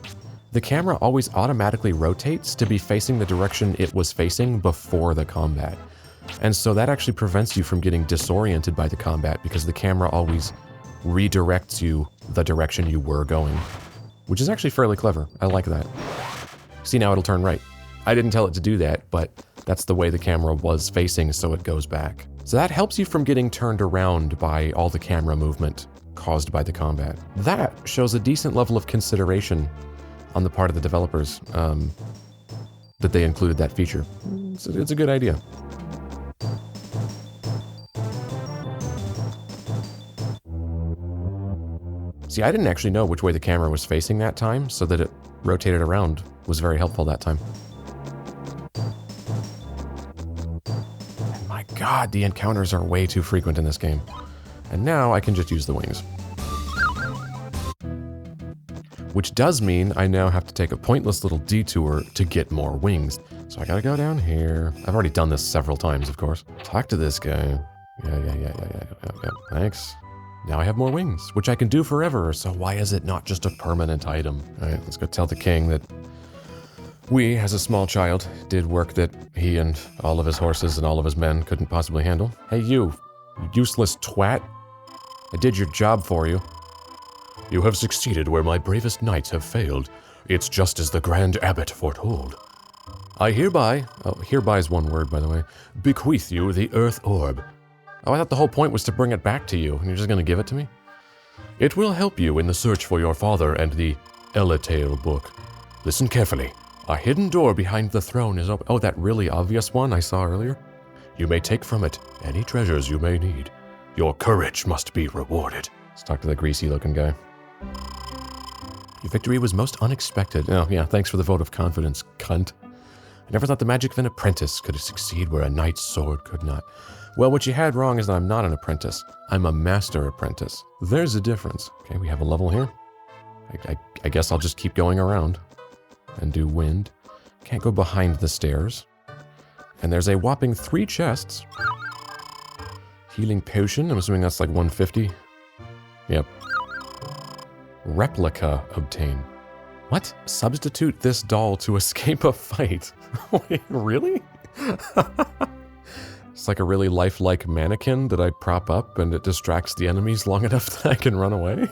Speaker 1: the camera always automatically rotates to be facing the direction it was facing before the combat. And so that actually prevents you from getting disoriented by the combat because the camera always redirects you the direction you were going. Which is actually fairly clever. I like that. See, now it'll turn right. I didn't tell it to do that, but that's the way the camera was facing, so it goes back. So that helps you from getting turned around by all the camera movement caused by the combat. That shows a decent level of consideration on the part of the developers that they included that feature. It's a good idea. See, I didn't actually know which way the camera was facing that time, so that it rotated around was very helpful that time. And my god, the encounters are way too frequent in this game. And now I can just use the wings. Which does mean I now have to take a pointless little detour to get more wings. So I gotta go down here. I've already done this several times, of course. Talk to this guy. Yeah. Thanks. Now I have more wings, which I can do forever, so why is it not just a permanent item? Alright, let's go tell the king that we, as a small child, did work that he and all of his horses and all of his men couldn't possibly handle. Hey you useless twat. I did your job for you. You have succeeded where my bravest knights have failed. It's just as the Grand Abbot foretold. I hereby, hereby is one word by the way, bequeath you the Earth Orb. Oh, I thought the whole point was to bring it back to you, and you're just gonna give it to me? It will help you in the search for your father and the Eletail book. Listen carefully. A hidden door behind the throne is open. Oh, that really obvious one I saw earlier? You may take from it any treasures you may need. Your courage must be rewarded. Let's talk to the greasy-looking guy. Your victory was most unexpected. Oh, yeah, thanks for the vote of confidence, cunt. I never thought the magic of an apprentice could succeed where a knight's sword could not. Well, what you had wrong is that I'm not an apprentice. I'm a master apprentice. There's a difference. Okay, we have a level here. I guess I'll just keep going around and do wind. Can't go behind the stairs. And there's a whopping 3 chests. Healing potion, I'm assuming that's like 150. Yep. Replica obtain. What? Substitute this doll to escape a fight. Wait, really? It's like a really lifelike mannequin that I prop up and it distracts the enemies long enough that I can run away.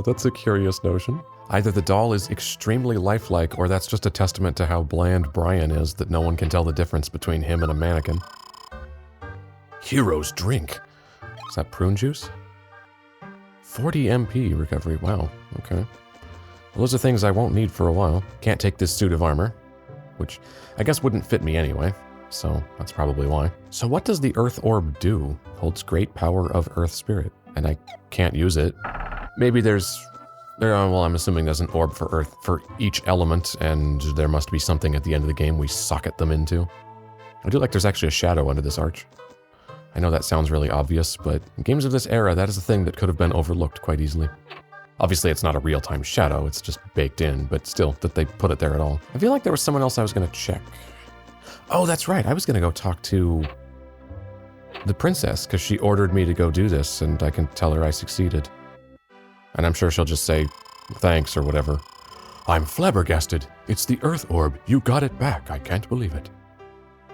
Speaker 1: That's a curious notion. Either the doll is extremely lifelike or that's just a testament to how bland Brian is that no one can tell the difference between him and a mannequin. Hero's drink. Is that prune juice? 40 MP recovery. Wow. Okay. Well, those are things I won't need for a while. Can't take this suit of armor, which I guess wouldn't fit me anyway, so that's probably why. So what does the Earth Orb do? Holds great power of Earth Spirit, and I can't use it. Maybe well, I'm assuming there's an orb for Earth for each element, and there must be something at the end of the game we socket them into. I do like there's actually a shadow under this arch. I know that sounds really obvious, but in games of this era, that is a thing that could have been overlooked quite easily. Obviously, it's not a real-time shadow, it's just baked in, but still, that they put it there at all. I feel like there was someone else I was going to check. Oh, that's right, I was going to go talk to the princess, because she ordered me to go do this, and I can tell her I succeeded. And I'm sure she'll just say, thanks, or whatever. I'm flabbergasted. It's the Earth Orb. You got it back. I can't believe it.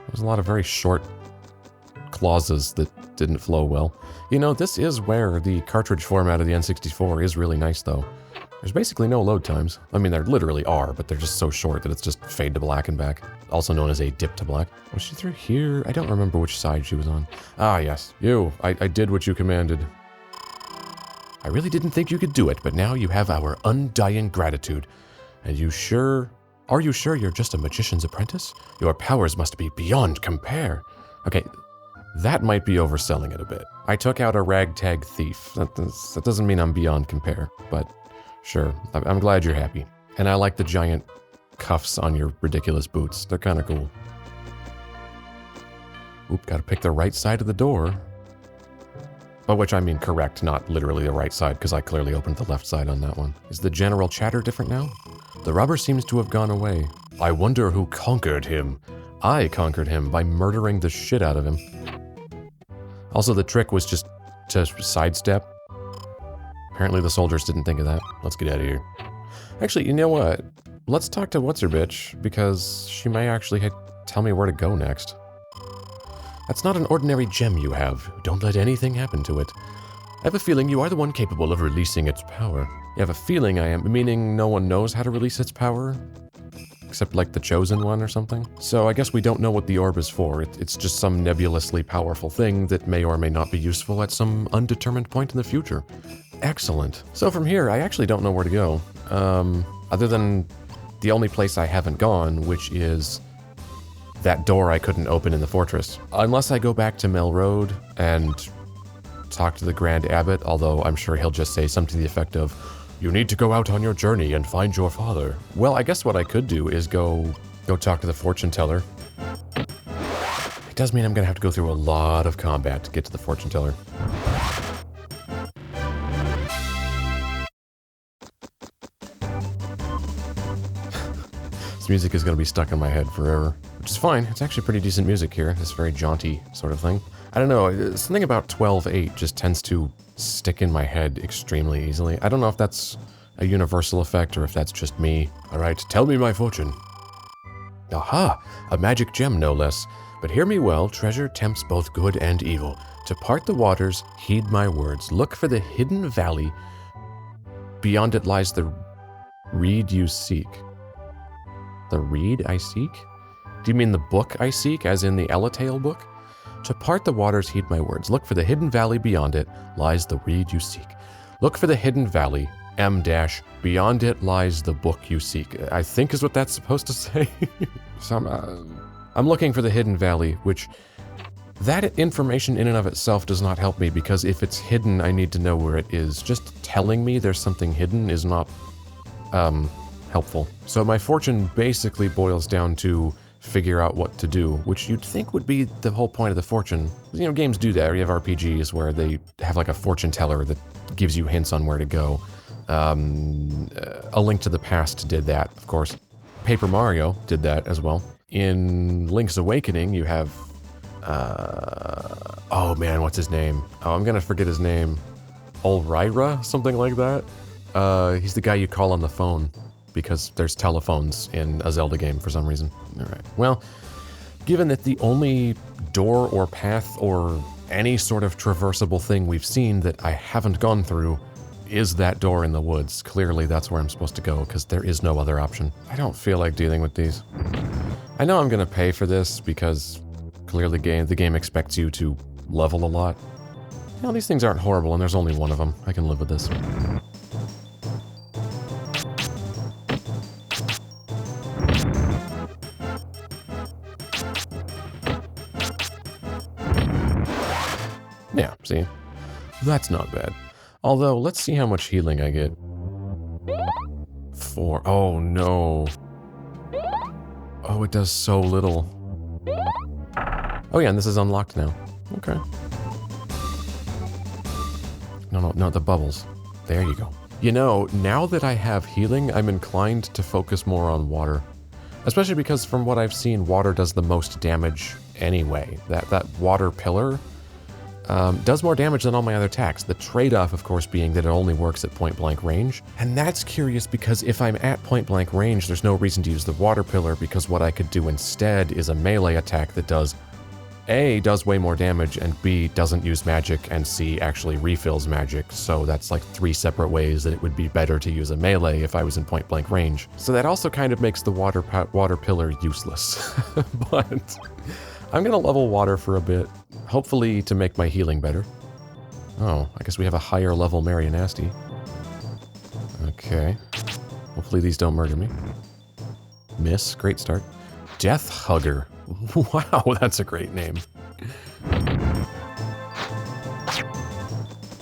Speaker 1: There's a lot of very short clauses that didn't flow well. You know, this is where the cartridge format of the N64 is really nice, though. There's basically no load times. I mean, there literally are, but they're just so short that it's just fade to black and back. Also known as a dip to black. Was she through here? I don't remember which side she was on. Ah, yes. You. I did what you commanded. I really didn't think you could do it, but now you have our undying gratitude. And are you sure you're just a magician's apprentice? Your powers must be beyond compare. Okay, that might be overselling it a bit. I took out a ragtag thief. That doesn't mean I'm beyond compare, but sure, I'm glad you're happy. And I like the giant cuffs on your ridiculous boots. They're kind of cool. Oop, gotta pick the right side of the door. By which I mean correct, not literally the right side, because I clearly opened the left side on that one. Is the general chatter different now? The robber seems to have gone away. I wonder who conquered him. I conquered him by murdering the shit out of him. Also, the trick was just to sidestep. Apparently the soldiers didn't think of that. Let's get out of here. Actually, you know what? Let's talk to what's-her-bitch, because she may actually tell me where to go next. That's not an ordinary gem you have. Don't let anything happen to it. I have a feeling you are the one capable of releasing its power. You have a feeling I am, meaning no one knows how to release its power? Except like the chosen one or something? So I guess we don't know what the orb is for. It's just some nebulously powerful thing that may or may not be useful at some undetermined point in the future. Excellent. So from here, I actually don't know where to go. Other than the only place I haven't gone, which is that door I couldn't open in the fortress. Unless I go back to Mel Road and talk to the Grand Abbot, although I'm sure he'll just say something to the effect of, you need to go out on your journey and find your father. Well, I guess what I could do is go talk to the fortune teller. It does mean I'm gonna have to go through a lot of combat to get to the fortune teller. This music is gonna be stuck in my head forever. Which is fine, it's actually pretty decent music here, this very jaunty sort of thing. I don't know, something about 12/8 just tends to stick in my head extremely easily. I don't know if that's a universal effect or if that's just me. Alright, tell me my fortune. Aha, a magic gem no less. But hear me well, treasure tempts both good and evil. To part the waters, heed my words. Look for the hidden valley. Beyond it lies the reed you seek. The reed I seek? Do you mean the book I seek, as in the Eletail book? To part the waters, heed my words. Look for the hidden valley, beyond it lies the reed you seek. Look for the hidden valley, M dash, beyond it lies the book you seek. I think is what that's supposed to say. So I'm looking for the hidden valley, which that information in and of itself does not help me, because if it's hidden, I need to know where it is. Just telling me there's something hidden is not helpful. So my fortune basically boils down to figure out what to do, which you'd think would be the whole point of the fortune. You know, games do that. You have RPGs where they have like a fortune teller that gives you hints on where to go. A Link to the Past did that, of course. Paper Mario did that as well. In Link's Awakening, you have, oh man, what's his name? Oh, I'm gonna forget his name. Ulrira, something like that. He's the guy you call on the phone, because there's telephones in a Zelda game for some reason. All right. Well, given that the only door or path or any sort of traversable thing we've seen that I haven't gone through is that door in the woods, clearly that's where I'm supposed to go, because there is no other option. I don't feel like dealing with these. I know I'm gonna pay for this because clearly the game expects you to level a lot. You know, these things aren't horrible, and there's only one of them. I can live with this. Yeah, see? That's not bad. Although, let's see how much healing I get. 4. Oh, no. Oh, it does so little. Oh, yeah, and this is unlocked now. Okay. No, the bubbles. There you go. You know, now that I have healing, I'm inclined to focus more on water. Especially because from what I've seen, water does the most damage anyway. That water pillar does more damage than all my other attacks. The trade-off, of course, being that it only works at point-blank range. And that's curious because if I'm at point-blank range, there's no reason to use the water pillar, because what I could do instead is a melee attack that does A, does way more damage, and B, doesn't use magic, and C, actually refills magic. So that's like 3 separate ways that it would be better to use a melee if I was in point-blank range. So that also kind of makes the water pillar useless. But I'm gonna level water for a bit, hopefully to make my healing better. Oh, I guess we have a higher level Marionasty. Okay. Hopefully these don't murder me. Miss, great start. Death Hugger. Wow, that's a great name.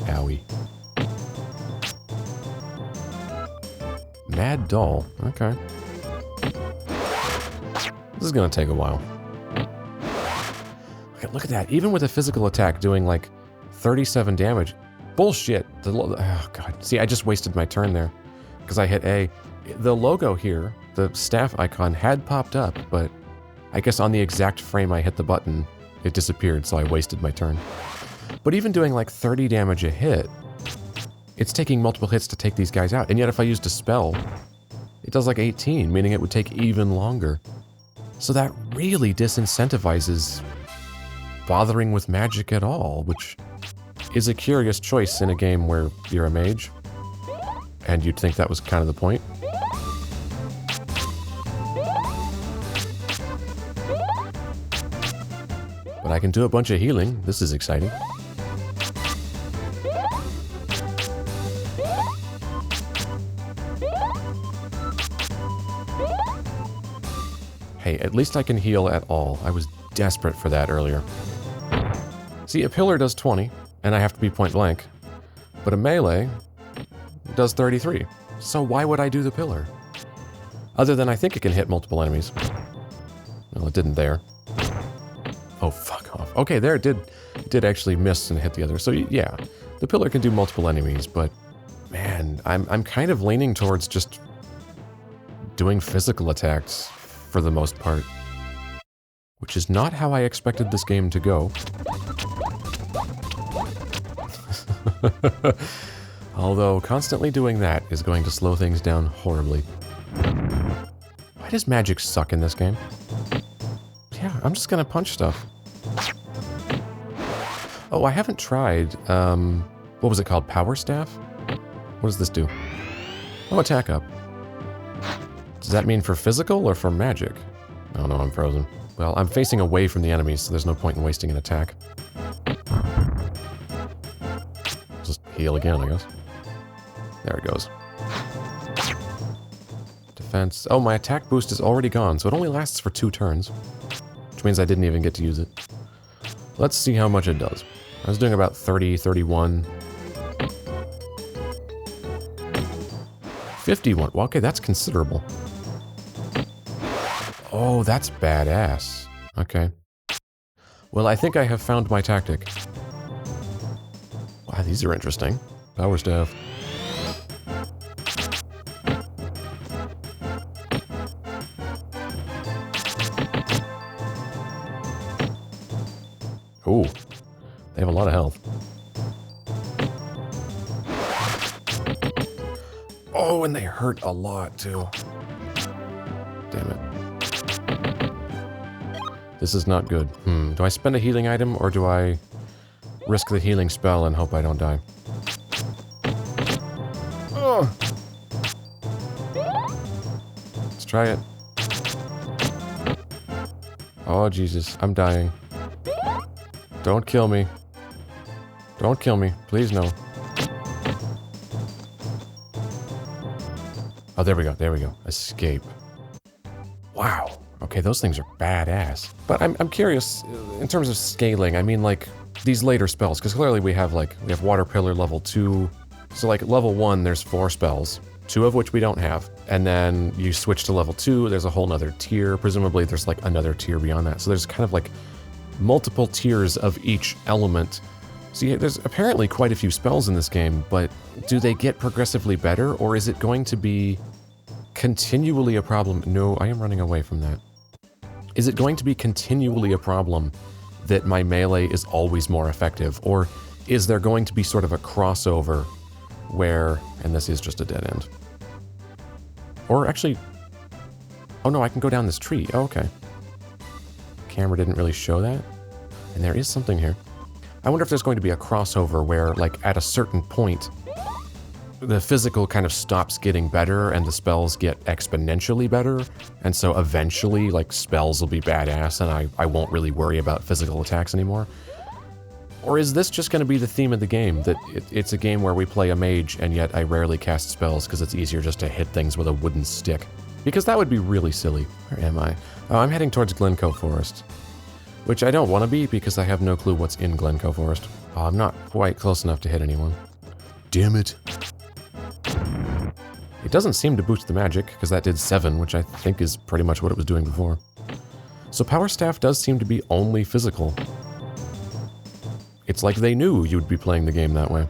Speaker 1: Owie. Mad Doll. Okay. This is gonna take a while. Okay, look at that. Even with a physical attack doing like 37 damage. Bullshit. Oh, God. See, I just wasted my turn there because I hit A. The logo here, the staff icon, had popped up, but I guess on the exact frame I hit the button, it disappeared, so I wasted my turn. But even doing like 30 damage a hit, it's taking multiple hits to take these guys out. And yet if I used a spell, it does like 18, meaning it would take even longer. So that really disincentivizes bothering with magic at all, which is a curious choice in a game where you're a mage. And you'd think that was kind of the point. But I can do a bunch of healing. This is exciting. Hey, at least I can heal at all. I was desperate for that earlier. See, a pillar does 20, and I have to be point blank. But a melee does 33. So why would I do the pillar? Other than I think it can hit multiple enemies. Well, it didn't there. Oh, fuck off. Okay, there it did actually miss and hit the other. So yeah, the pillar can do multiple enemies, but man, I'm kind of leaning towards just doing physical attacks for the most part. Which is not how I expected this game to go. Although, constantly doing that is going to slow things down horribly. Why does magic suck in this game? Yeah, I'm just gonna punch stuff. Oh, I haven't tried, what was it called? Power Staff? What does this do? Oh, attack up. Does that mean for physical or for magic? Oh no, I'm frozen. Well, I'm facing away from the enemies, so there's no point in wasting an attack. Just heal again, I guess. There it goes. Defense. Oh, my attack boost is already gone, so it only lasts for 2 turns. Which means I didn't even get to use it. Let's see how much it does. I was doing about 30, 31. 51. Well, okay, that's considerable. Oh, that's badass. Okay. Well, I think I have found my tactic. Wow, these are interesting. Power staff. Ooh, they have a lot of health. Oh, and they hurt a lot, too. Damn it. This is not good. Do I spend a healing item, or do I risk the healing spell and hope I don't die? Oh. Let's try it. Oh, Jesus, I'm dying. Don't kill me. Don't kill me. Please, no. Oh, there we go. There we go. Escape. Wow. Okay, those things are badass. But I'm curious, in terms of scaling, I mean, like, these later spells, because clearly we have Water Pillar level 2. So, like, level 1, there's 4 spells, 2 of which we don't have. And then you switch to level 2, there's a whole nother tier. Presumably there's, like, another tier beyond that. So there's kind of, like, multiple tiers of each element. See, there's apparently quite a few spells in this game, but do they get progressively better, or is it going to be continually a problem? No, I am running away from that. Is it going to be continually a problem that my melee is always more effective, or is there going to be sort of a crossover where, and this is just a dead end. Or actually, oh no, I can go down this tree. Oh, okay. Camera didn't really show that. And there is something here. I wonder if there's going to be a crossover where, like, at a certain point, the physical kind of stops getting better and the spells get exponentially better. And so eventually, like, spells will be badass and I won't really worry about physical attacks anymore. Or is this just going to be the theme of the game? That it's a game where we play a mage and yet I rarely cast spells because it's easier just to hit things with a wooden stick. Because that would be really silly. Where am I? Oh, I'm heading towards Glencoe Forest. Which I don't want to be because I have no clue what's in Glencoe Forest. Oh, I'm not quite close enough to hit anyone. Damn it. It doesn't seem to boost the magic, because that did 7, which I think is pretty much what it was doing before. So Power Staff does seem to be only physical. It's like they knew you'd be playing the game that way.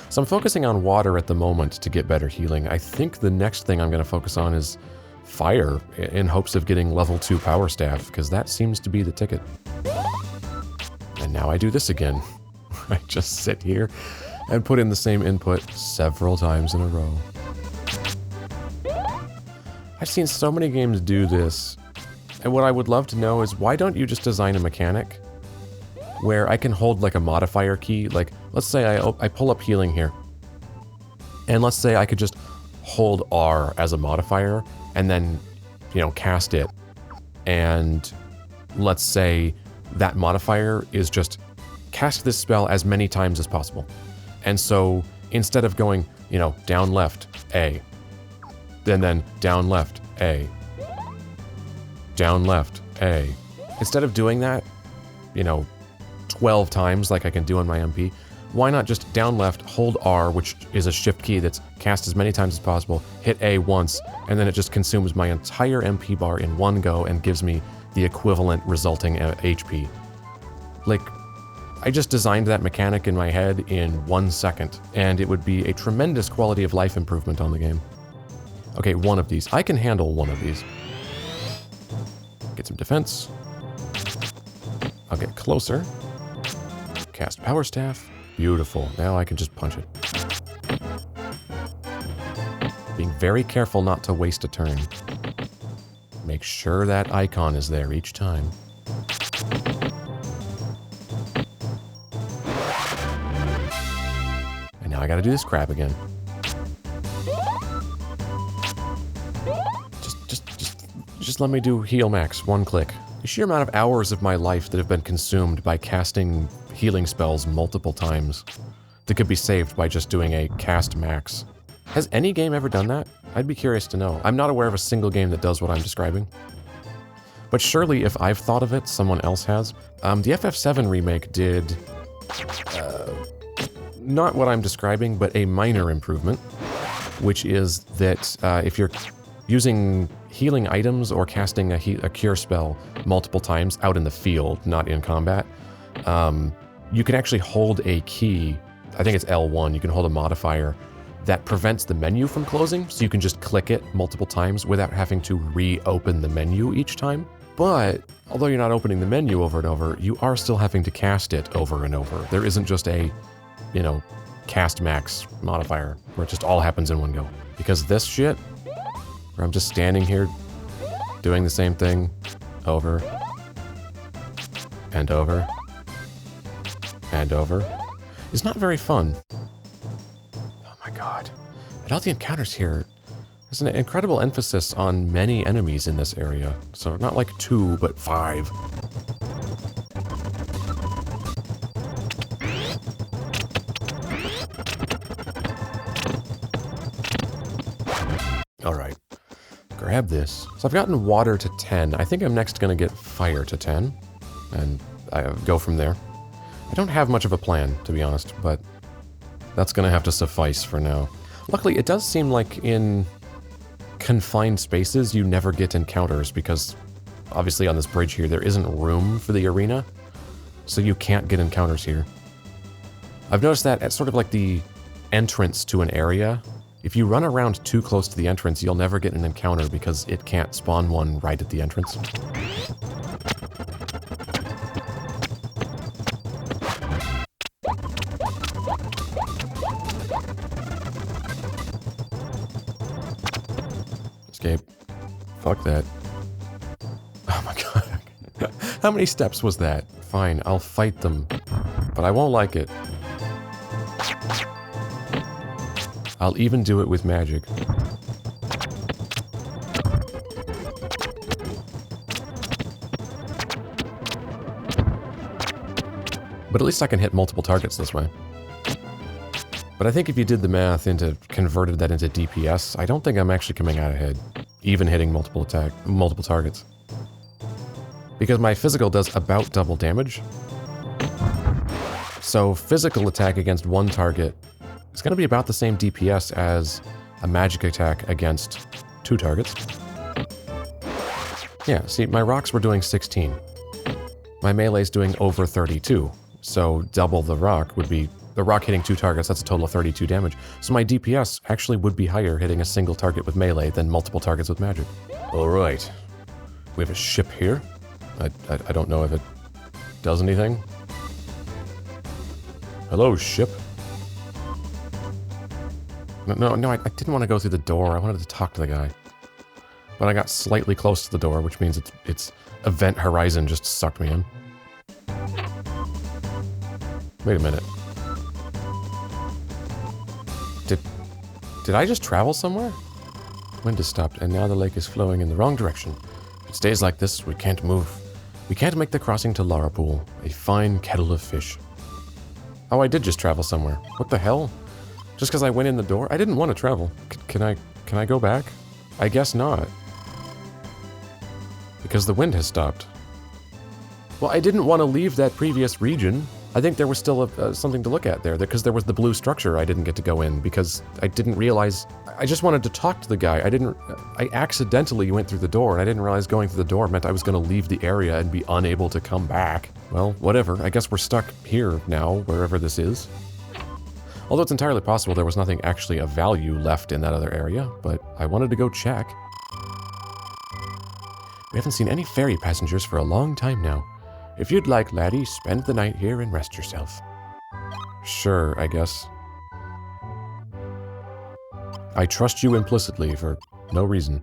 Speaker 1: So I'm focusing on water at the moment to get better healing. I think the next thing I'm going to focus on is fire, in hopes of getting level 2 Power Staff, because that seems to be the ticket. And now I do this again. I just sit here and put in the same input several times in a row. I've seen so many games do this, and what I would love to know is, why don't you just design a mechanic where I can hold, like, a modifier key? Like, let's say I pull up healing here, and let's say I could just hold R as a modifier, and then, you know, cast it, and let's say that modifier is just cast this spell as many times as possible. And so instead of going, you know, down left, A, then down left, A, down left, A, instead of doing that, you know, 12 times like I can do on my MP, why not just down left, hold R, which is a shift key that's cast as many times as possible, hit A once, and then it just consumes my entire MP bar in one go and gives me the equivalent resulting HP. Like, I just designed that mechanic in my head in 1 second, and it would be a tremendous quality of life improvement on the game. Okay, one of these. I can handle one of these. Get some defense. I'll get closer. Cast Power Staff. Beautiful. Now I can just punch it. Being very careful not to waste a turn. Make sure that icon is there each time. And now I gotta do this crap again. just let me do heal max, 1 click. The sheer amount of hours of my life that have been consumed by casting healing spells multiple times that could be saved by just doing a cast max. Has any game ever done that? I'd be curious to know. I'm not aware of a single game that does what I'm describing. But surely if I've thought of it, someone else has. The FF7 remake did... not what I'm describing, but a minor improvement, which is that if you're using healing items or casting a cure spell multiple times out in the field, not in combat, you can actually hold a key, I think it's L1, you can hold a modifier that prevents the menu from closing, so you can just click it multiple times without having to reopen the menu each time. But, although you're not opening the menu over and over, you are still having to cast it over and over. There isn't just a, you know, cast max modifier where it just all happens in one go. Because this shit, where I'm just standing here doing the same thing over and over and over, is not very fun. Oh my god. And all the encounters here, there's an incredible emphasis on many enemies in this area. So not like 2, but 5. Alright. Grab this. So I've gotten water to 10. I think I'm next gonna get fire to 10. And I go from there. I don't have much of a plan, to be honest, but that's gonna have to suffice for now. Luckily, it does seem like in confined spaces, you never get encounters, because obviously on this bridge here, there isn't room for the arena, so you can't get encounters here. I've noticed that at sort of like the entrance to an area, if you run around too close to the entrance, you'll never get an encounter because it can't spawn one right at the entrance. Escape. Fuck that. Oh my god. How many steps was that? Fine, I'll fight them. But I won't like it. I'll even do it with magic. But at least I can hit multiple targets this way. But I think if you did the math converted that into DPS, I don't think I'm actually coming out ahead. Even hitting multiple targets. Because my physical does about double damage. So physical attack against one target is going to be about the same DPS as a magic attack against 2 targets. Yeah, see, my rocks were doing 16. My melee's doing over 32. So double the rock would be... The rock hitting 2 targets, that's a total of 32 damage. So my DPS actually would be higher hitting a single target with melee than multiple targets with magic. Alright. We have a ship here. I don't know if it does anything. Hello, ship. No, I didn't want to go through the door. I wanted to talk to the guy. But I got slightly close to the door, which means its event horizon just sucked me in. Wait a minute. Did I just travel somewhere? Wind has stopped, and now the lake is flowing in the wrong direction. If it stays like this, we can't move. We can't make the crossing to Larapool, a fine kettle of fish. Oh, I did just travel somewhere. What the hell? Just because I went in the door? I didn't want to travel. Can I go back? I guess not. Because the wind has stopped. Well, I didn't want to leave that previous region. I think there was still something to look at there, because there was the blue structure I didn't get to go in, because I didn't realize... I just wanted to talk to the guy. I accidentally went through the door, and I didn't realize going through the door meant I was going to leave the area and be unable to come back. Well, whatever. I guess we're stuck here now, wherever this is. Although it's entirely possible there was nothing actually of value left in that other area, but I wanted to go check. We haven't seen any ferry passengers for a long time now. If you'd like, laddie, spend the night here and rest yourself. Sure, I guess. I trust you implicitly for no reason.